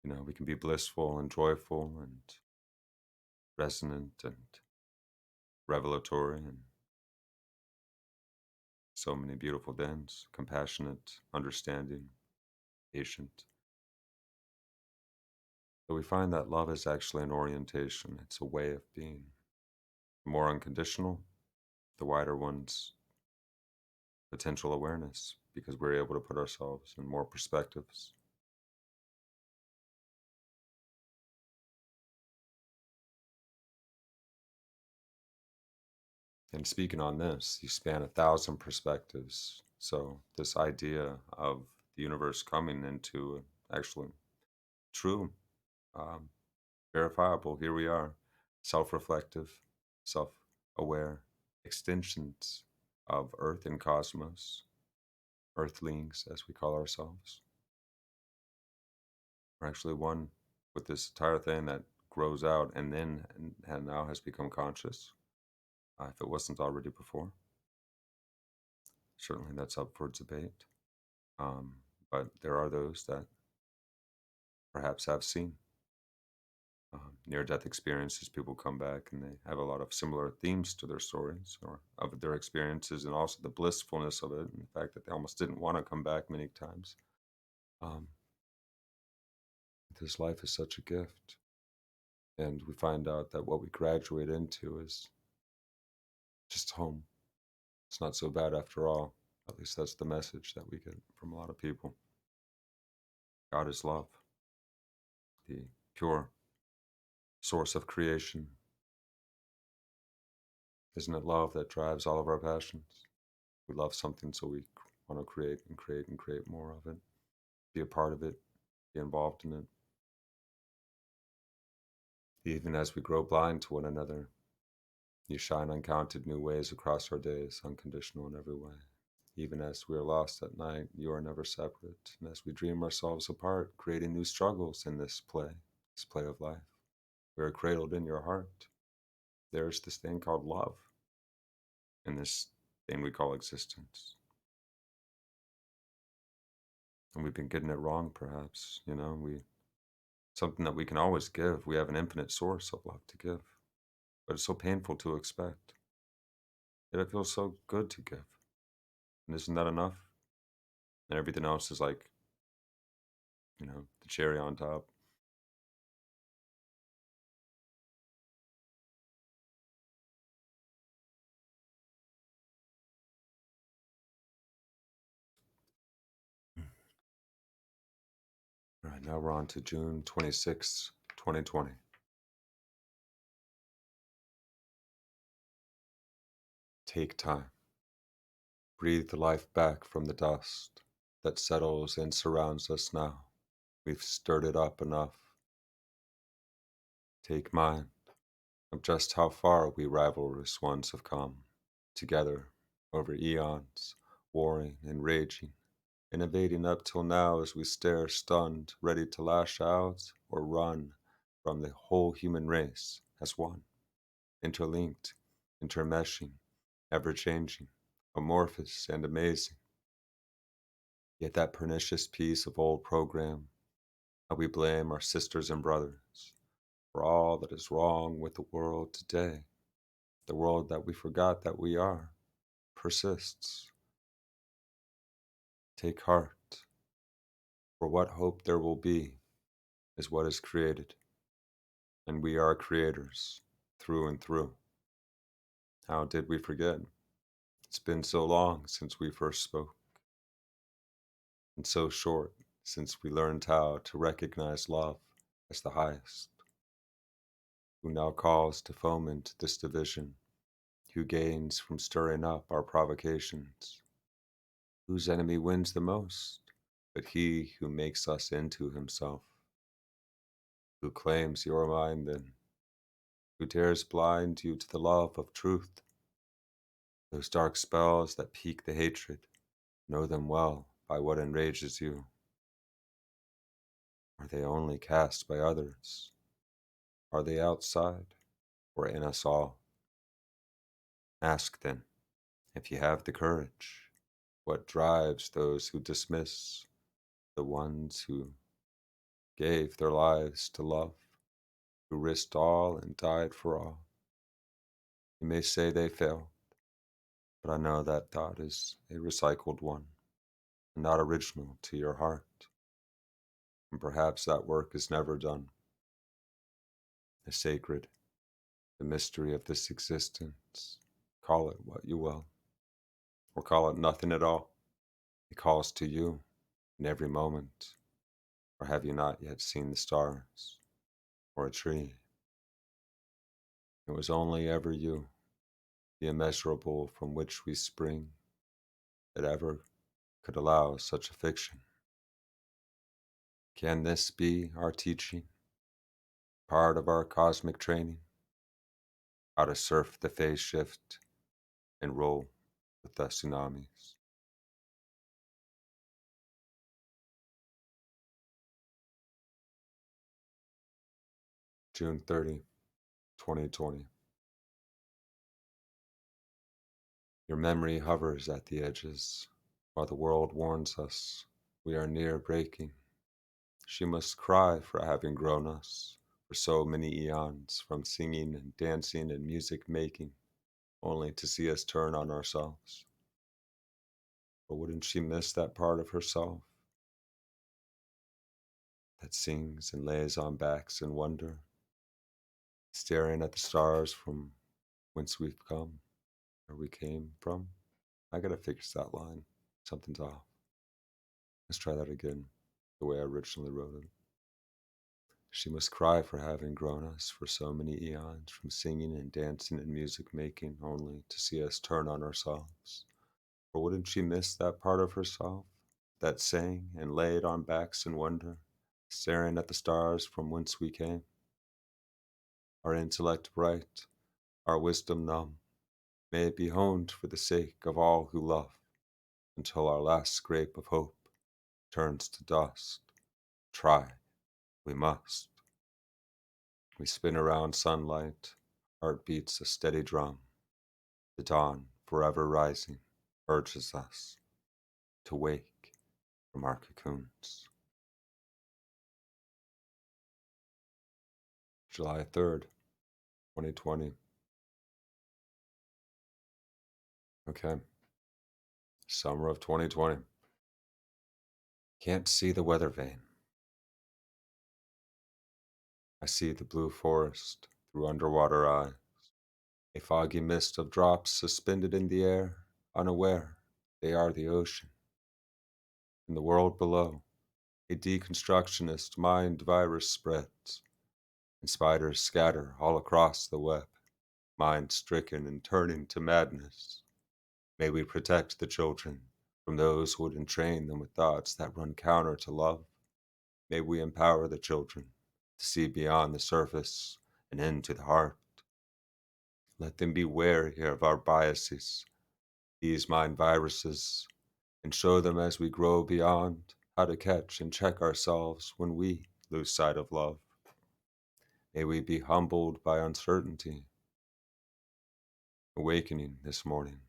We can be blissful and joyful and resonant and revelatory and so many beautiful things: compassionate, understanding, patient. So we find that love is actually an orientation, it's a way of being. The more unconditional, the wider one's potential awareness, because we're able to put ourselves in more perspectives. And speaking on this, you span 1,000 perspectives. So this idea of the universe coming into actually true, um, verifiable, here we are, self-reflective, self-aware extensions of Earth and cosmos, Earthlings, as we call ourselves. We're actually one with this entire thing that grows out and now has become conscious, if it wasn't already before. Certainly that's up for debate. Um, but there are those that perhaps have seen near-death experiences. People come back and they have a lot of similar themes to their stories or of their experiences, and also the blissfulness of it, and the fact that they almost didn't want to come back many times. Um, this life is such a gift, and we find out that what we graduate into is just home. It's not so bad after all. At least that's the message that we get from a lot of people. God is love, the pure source of creation. Isn't it love that drives all of our passions? We love something, so we want to create and create and create more of it, be a part of it, be involved in it. Even as we grow blind to one another, you shine uncounted new ways across our days, unconditional in every way. Even as we are lost at night, you are never separate. And as we dream ourselves apart, creating new struggles in this play of life, we are cradled in your heart. There's this thing called love, and this thing we call existence. And we've been getting it wrong, perhaps. Something that we can always give. We have an infinite source of love to give, but it's so painful to expect. Yet it feels so good to give. And isn't that enough? And everything else is like, the cherry on top. All right, now we're on to June 26th, 2020. Take time. Breathe the life back from the dust that settles and surrounds us now. We've stirred it up enough. Take mind of just how far we rivalrous ones have come, together over eons, warring and raging, innovating up till now as we stare stunned, ready to lash out or run from the whole human race as one, interlinked, intermeshing, ever-changing, amorphous and amazing. Yet that pernicious piece of old program, how we blame our sisters and brothers for all that is wrong with the world today, the world that we forgot that we are, persists. Take heart, for what hope there will be is what is created, and we are creators through and through. How did we forget? It's been so long since we first spoke. and so short since we learned how to recognize love as the highest. Who now calls to foment this division? Who gains from stirring up our provocations? Whose enemy wins the most? But he who makes us into himself. Who claims your mind then? Who dares blind you to the love of truth? Those dark spells that pique the hatred, know them well by what enrages you. Are they only cast by others? Are they outside or in us all? Ask then, if you have the courage, what drives those who dismiss the ones who gave their lives to love, who risked all and died for all? You may say they failed, but I know that thought is a recycled one, and not original to your heart. And perhaps that work is never done. The sacred, the mystery of this existence, call it what you will, or call it nothing at all. It calls to you in every moment. Or have you not yet seen the stars or a tree? It was only ever you, the immeasurable from which we spring, that ever could allow such a fiction. Can this be our teaching, part of our cosmic training? How to surf the phase shift and roll with the tsunamis. June 30, 2020. Your memory hovers at the edges, while the world warns us we are near breaking. She must cry for having grown us for so many eons, from singing and dancing and music making, only to see us turn on ourselves. Or wouldn't she miss that part of herself that sings and lays on backs in wonder, staring at the stars from whence we've come, where we came from? I gotta fix that line. Something's off. Let's try that again, the way I originally wrote it. She must cry for having grown us for so many eons, from singing and dancing and music making, only to see us turn on ourselves. Or wouldn't she miss that part of herself that sang and laid on backs in wonder, staring at the stars from whence we came? Our intellect bright, our wisdom numb, may it be honed for the sake of all who love, until our last scrape of hope turns to dust. Try, we must. We spin around sunlight, heart beats a steady drum. The dawn, forever rising, urges us to wake from our cocoons. July 3rd, 2020. Okay, summer of 2020. Can't see the weather vane. I see the blue forest through underwater eyes, a foggy mist of drops suspended in the air, unaware they are the ocean. In the world below, a deconstructionist mind virus spreads, and spiders scatter all across the web, mind stricken and turning to madness. May we protect the children from those who would entrain them with thoughts that run counter to love. May we empower the children to see beyond the surface and into the heart. Let them be wary of our biases, these mind viruses, and show them as we grow beyond how to catch and check ourselves when we lose sight of love. May we be humbled by uncertainty. Awakening this morning,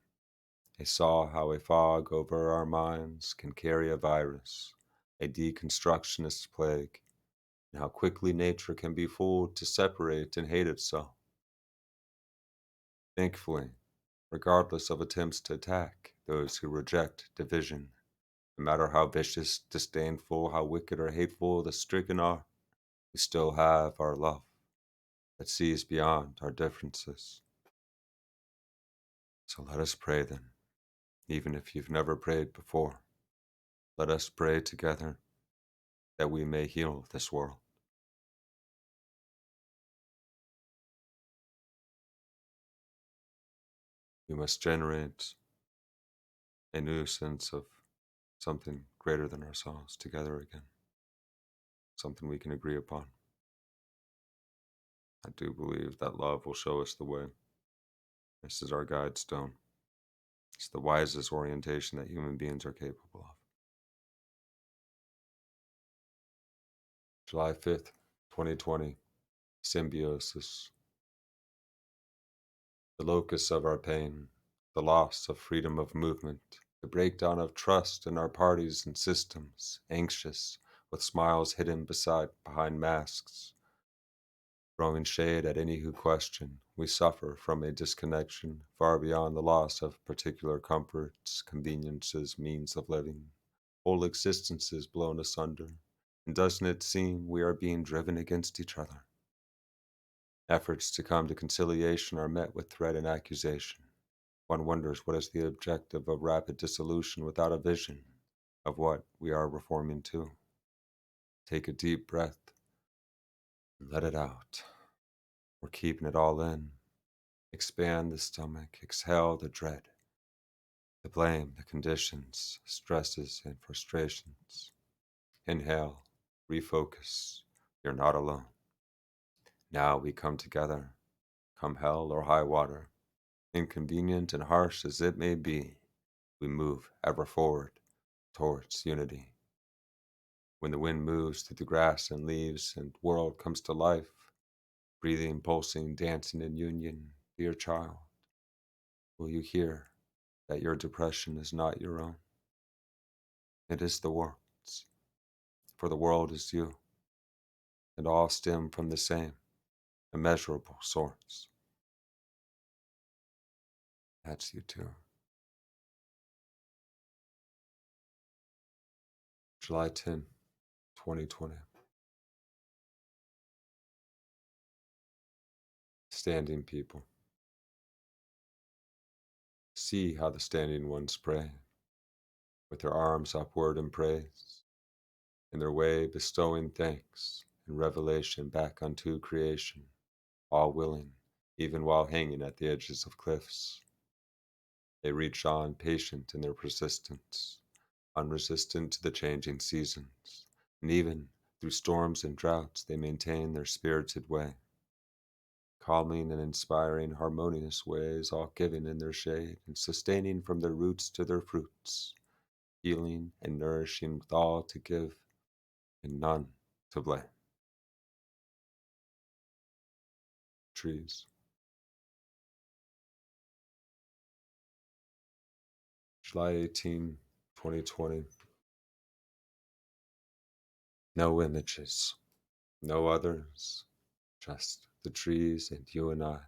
I saw how a fog over our minds can carry a virus, a deconstructionist plague, and how quickly nature can be fooled to separate and hate itself. Thankfully, regardless of attempts to attack those who reject division, no matter how vicious, disdainful, how wicked or hateful the stricken are, we still have our love that sees beyond our differences. So let us pray then, even if you've never prayed before. Let us pray together that we may heal this world. We must generate a new sense of something greater than ourselves together again, something we can agree upon. I do believe that love will show us the way. This is our guide stone. It's the wisest orientation that human beings are capable of. July 5th, 2020, symbiosis. The locus of our pain, the loss of freedom of movement, the breakdown of trust in our parties and systems, anxious, with smiles hidden behind masks, throwing shade at any who question. We suffer from a disconnection far beyond the loss of particular comforts, conveniences, means of living. Whole existences blown asunder. And doesn't it seem we are being driven against each other? Efforts to come to conciliation are met with threat and accusation. One wonders what is the objective of rapid dissolution without a vision of what we are reforming to. Take a deep breath and let it out. We're keeping it all in. Expand the stomach, exhale the dread, the blame, the conditions, stresses, and frustrations. Inhale, refocus. You're not alone. Now we come together, come hell or high water. Inconvenient and harsh as it may be, we move ever forward towards unity. When the wind moves through the grass and leaves and world comes to life, breathing, pulsing, dancing in union, dear child, will you hear that your depression is not your own? It is the world's, for the world is you, and all stem from the same immeasurable source. That's you too. July 10, 2020. Standing people. See how the standing ones pray, with their arms upward in praise, in their way bestowing thanks and revelation back unto creation, all willing, even while hanging at the edges of cliffs. They reach on, patient in their persistence, unresistant to the changing seasons, and even through storms and droughts they maintain their spirited way, calming and inspiring harmonious ways, all giving in their shade and sustaining from their roots to their fruits, healing and nourishing with all to give and none to blame. Trees. July 18, 2020. No images, no others, just the trees and you and I.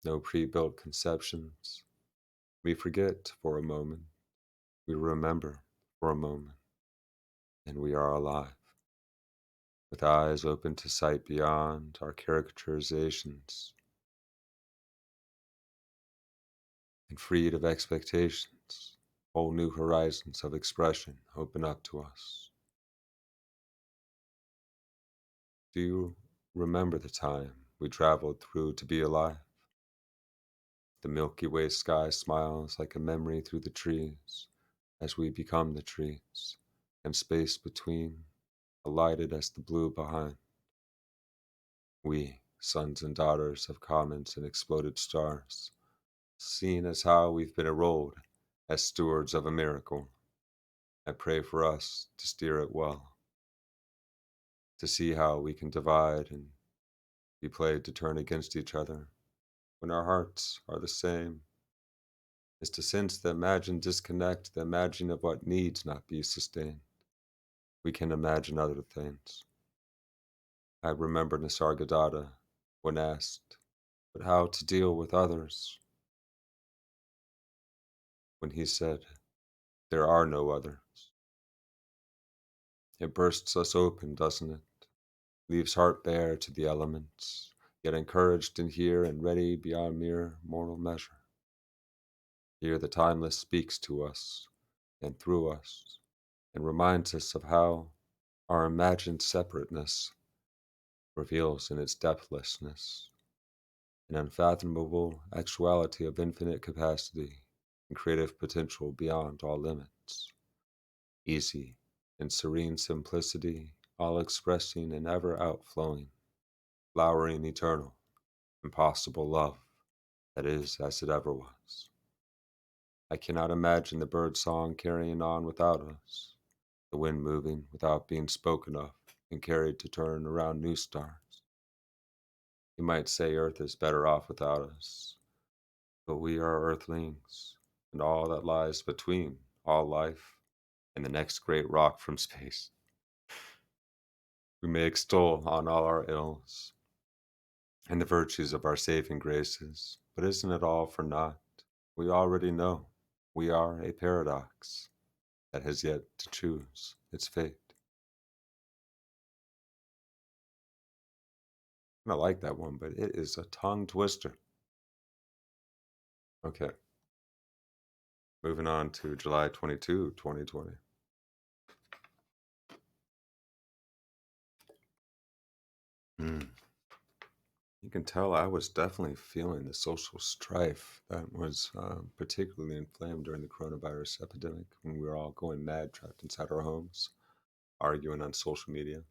No pre-built conceptions. We forget for a moment. We remember for a moment. And we are alive, with eyes open to sight beyond our caricaturizations, and freed of expectations. Whole new horizons of expression open up to us. Do you remember the time we traveled through to be alive? The Milky Way sky smiles like a memory through the trees as we become the trees, and space between, alighted as the blue behind. We, sons and daughters of comets and exploded stars, seen as how we've been enrolled as stewards of a miracle. I pray for us to steer it well, to see how we can divide and be played to turn against each other when our hearts are the same, is to sense the imagined disconnect, the imagining of what needs not be sustained. We can imagine other things. I remember Nisargadatta when asked, but how to deal with others, when he said, there are no others. It bursts us open, doesn't it? Leaves heart bare to the elements, yet encouraged in here and ready beyond mere mortal measure. Here the timeless speaks to us and through us, and reminds us of how our imagined separateness reveals in its depthlessness an unfathomable actuality of infinite capacity and creative potential beyond all limits. Easy and serene simplicity, all expressing an ever outflowing, flowering eternal, impossible love that is as it ever was. I cannot imagine the bird song carrying on without us, the wind moving without being spoken of and carried to turn around new stars. You might say Earth is better off without us, but we are Earthlings, and all that lies between all life and the next great rock from space. We may extol on all our ills and the virtues of our saving graces, but isn't it all for naught? We already know we are a paradox that has yet to choose its fate. I like that one, but it is a tongue twister. Okay, moving on to July 22, 2020. Mm. You can tell I was definitely feeling the social strife that was particularly inflamed during the coronavirus epidemic when we were all going mad, trapped inside our homes, arguing on social media.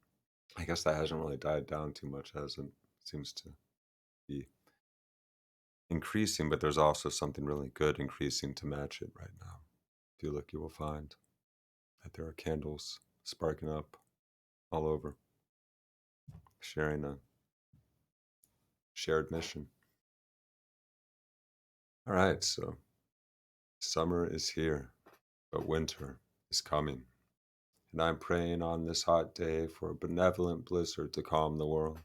I guess that hasn't really died down too much, has it? Seems to be increasing, but there's also something really good increasing to match it right now. If you look, you will find that there are candles sparking up all over, sharing a shared mission. All right, so summer is here, but winter is coming. And I'm praying on this hot day for a benevolent blizzard to calm the world,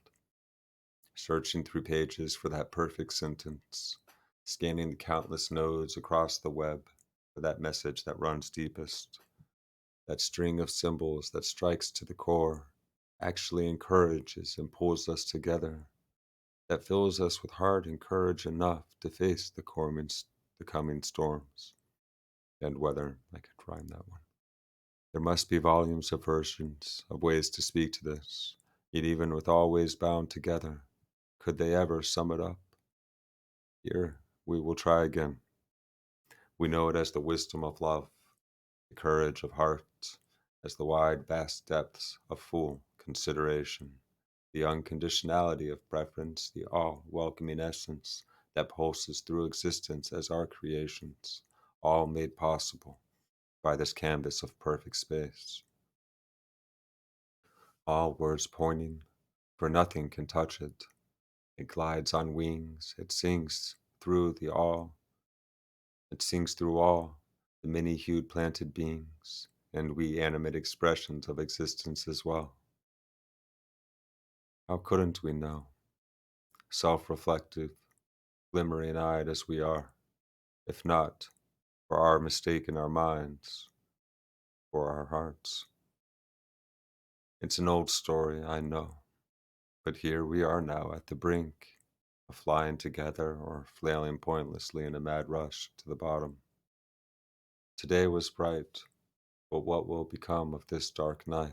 searching through pages for that perfect sentence, scanning the countless nodes across the web for that message that runs deepest, that string of symbols that strikes to the core, actually encourages and pulls us together, that fills us with heart and courage enough to face the coming storms and weather. I could rhyme that one. There must be volumes of versions of ways to speak to this, yet even with all ways bound together, could they ever sum it up? Here, we will try again. We know it as the wisdom of love, the courage of heart, as the wide, vast depths of full consideration, the unconditionality of preference, the all-welcoming essence that pulses through existence as our creations, all made possible by this canvas of perfect space. All words pointing, for nothing can touch it. It glides on wings, it sings through the all, it sings through all the many-hued planted beings, and we animate expressions of existence as well. How couldn't we know, self-reflective, glimmering-eyed as we are, if not for our mistake in our minds, for our hearts? It's an old story, I know, but here we are now at the brink of flying together or flailing pointlessly in a mad rush to the bottom. Today was bright, but what will become of this dark night?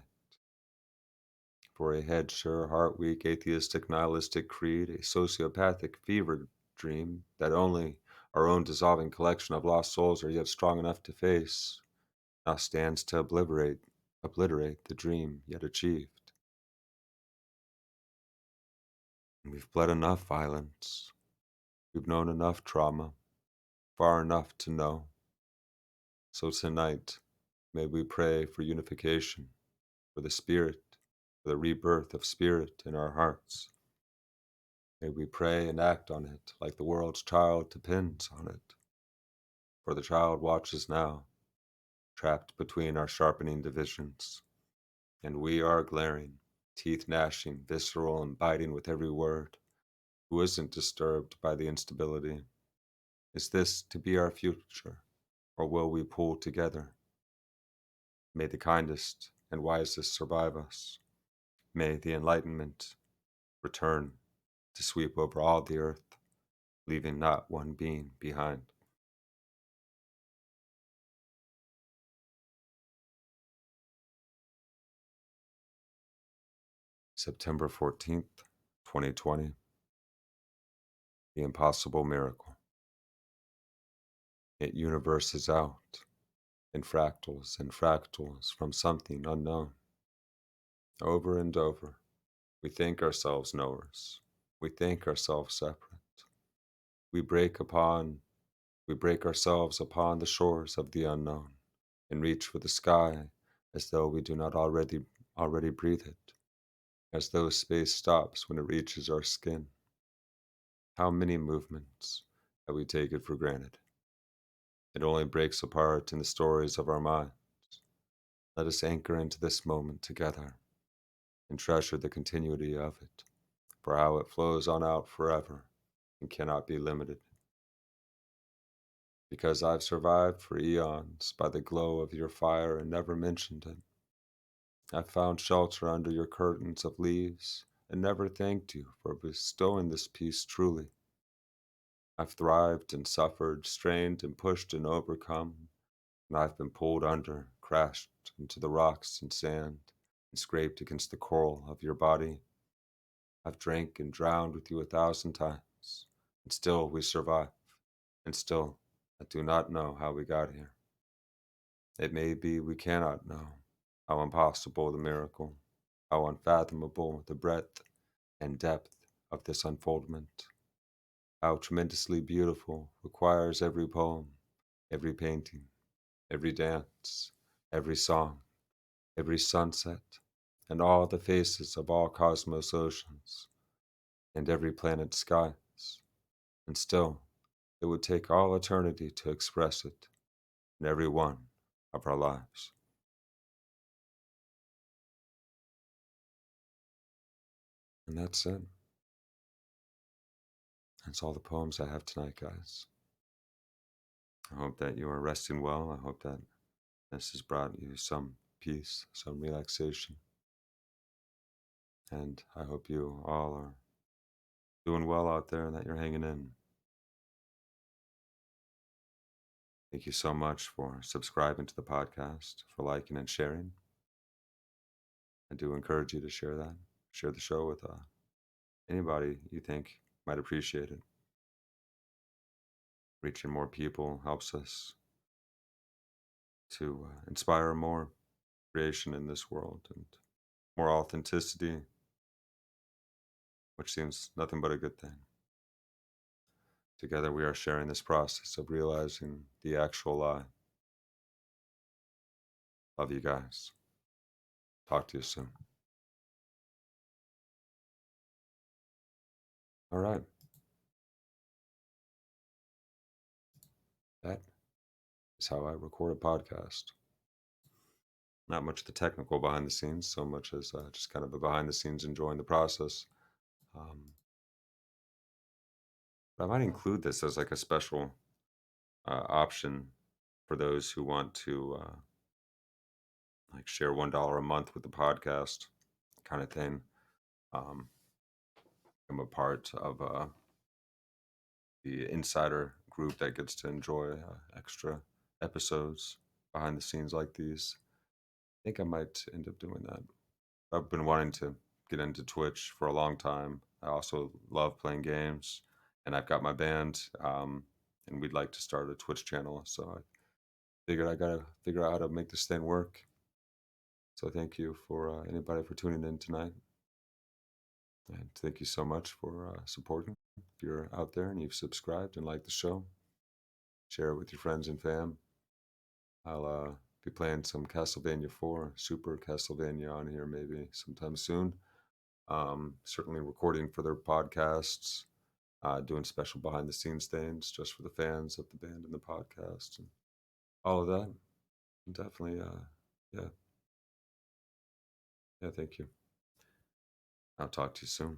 For a head sure, heart weak, atheistic, nihilistic creed, a sociopathic fever dream that only our own dissolving collection of lost souls are yet strong enough to face, now stands to obliterate the dream yet achieved. We've bled enough violence, we've known enough trauma, far enough to know. So tonight, may we pray for unification, for the spirit, for the rebirth of spirit in our hearts. May we pray and act on it like the world's child depends on it. For the child watches now, trapped between our sharpening divisions, and we are glaring, teeth gnashing, visceral and biting with every word. Who isn't disturbed by the instability? Is this to be our future, or will we pull together? May the kindest and wisest survive us. May the enlightenment return to sweep over all the earth, leaving not one being behind. September 14th, 2020. The impossible miracle. It universes out in fractals from something unknown. Over and over, we think ourselves knowers. We think ourselves separate. We break upon, we break ourselves upon the shores of the unknown and reach for the sky as though we do not already breathe it, as though space stops when it reaches our skin. How many movements have we taken for granted? It only breaks apart in the stories of our minds. Let us anchor into this moment together and treasure the continuity of it, for how it flows on out forever and cannot be limited. Because I've survived for eons by the glow of your fire and never mentioned it. I've found shelter under your curtains of leaves and never thanked you for bestowing this peace truly. I've thrived and suffered, strained and pushed and overcome, and I've been pulled under, crashed into the rocks and sand, and scraped against the coral of your body. I've drank and drowned with you 1,000 times, and still we survive, and still I do not know how we got here. It may be we cannot know how impossible the miracle, how unfathomable the breadth and depth of this unfoldment, how tremendously beautiful requires every poem, every painting, every dance, every song, every sunset, and all the faces of all cosmos oceans, and every planet's skies, and still it would take all eternity to express it in every one of our lives. And that's it. That's all the poems I have tonight, guys. I hope that you are resting well. I hope that this has brought you some peace, some relaxation. And I hope you all are doing well out there and that you're hanging in. Thank you so much for subscribing to the podcast, for liking and sharing. I do encourage you to share that. Share the show with anybody you think might appreciate it. Reaching more people helps us to inspire more creation in this world and more authenticity, which seems nothing but a good thing. Together we are sharing this process of realizing the actual I. Love you guys. Talk to you soon. All right. That is how I record a podcast. Not much of the technical behind the scenes, so much as just kind of a behind the scenes enjoying the process. Um, but I might include this as like a special option for those who want to like share $1 a month with the podcast kind of thing. Um, I'm a part of the insider group that gets to enjoy extra episodes behind the scenes like these. I think I might end up doing that. I've been wanting to get into Twitch for a long time. I also love playing games, and I've got my band, and we'd like to start a Twitch channel. So I figured I gotta figure out how to make this thing work. So thank you for anybody for tuning in tonight, and thank you so much for supporting. If you're out there and you've subscribed and liked the show, share it with your friends and fam. I'll be playing some Castlevania 4, Super Castlevania on here maybe sometime soon. Certainly recording for their podcasts, doing special behind the scenes things just for the fans of the band and the podcast and all of that. Definitely, yeah, yeah, thank you. I'll talk to you soon.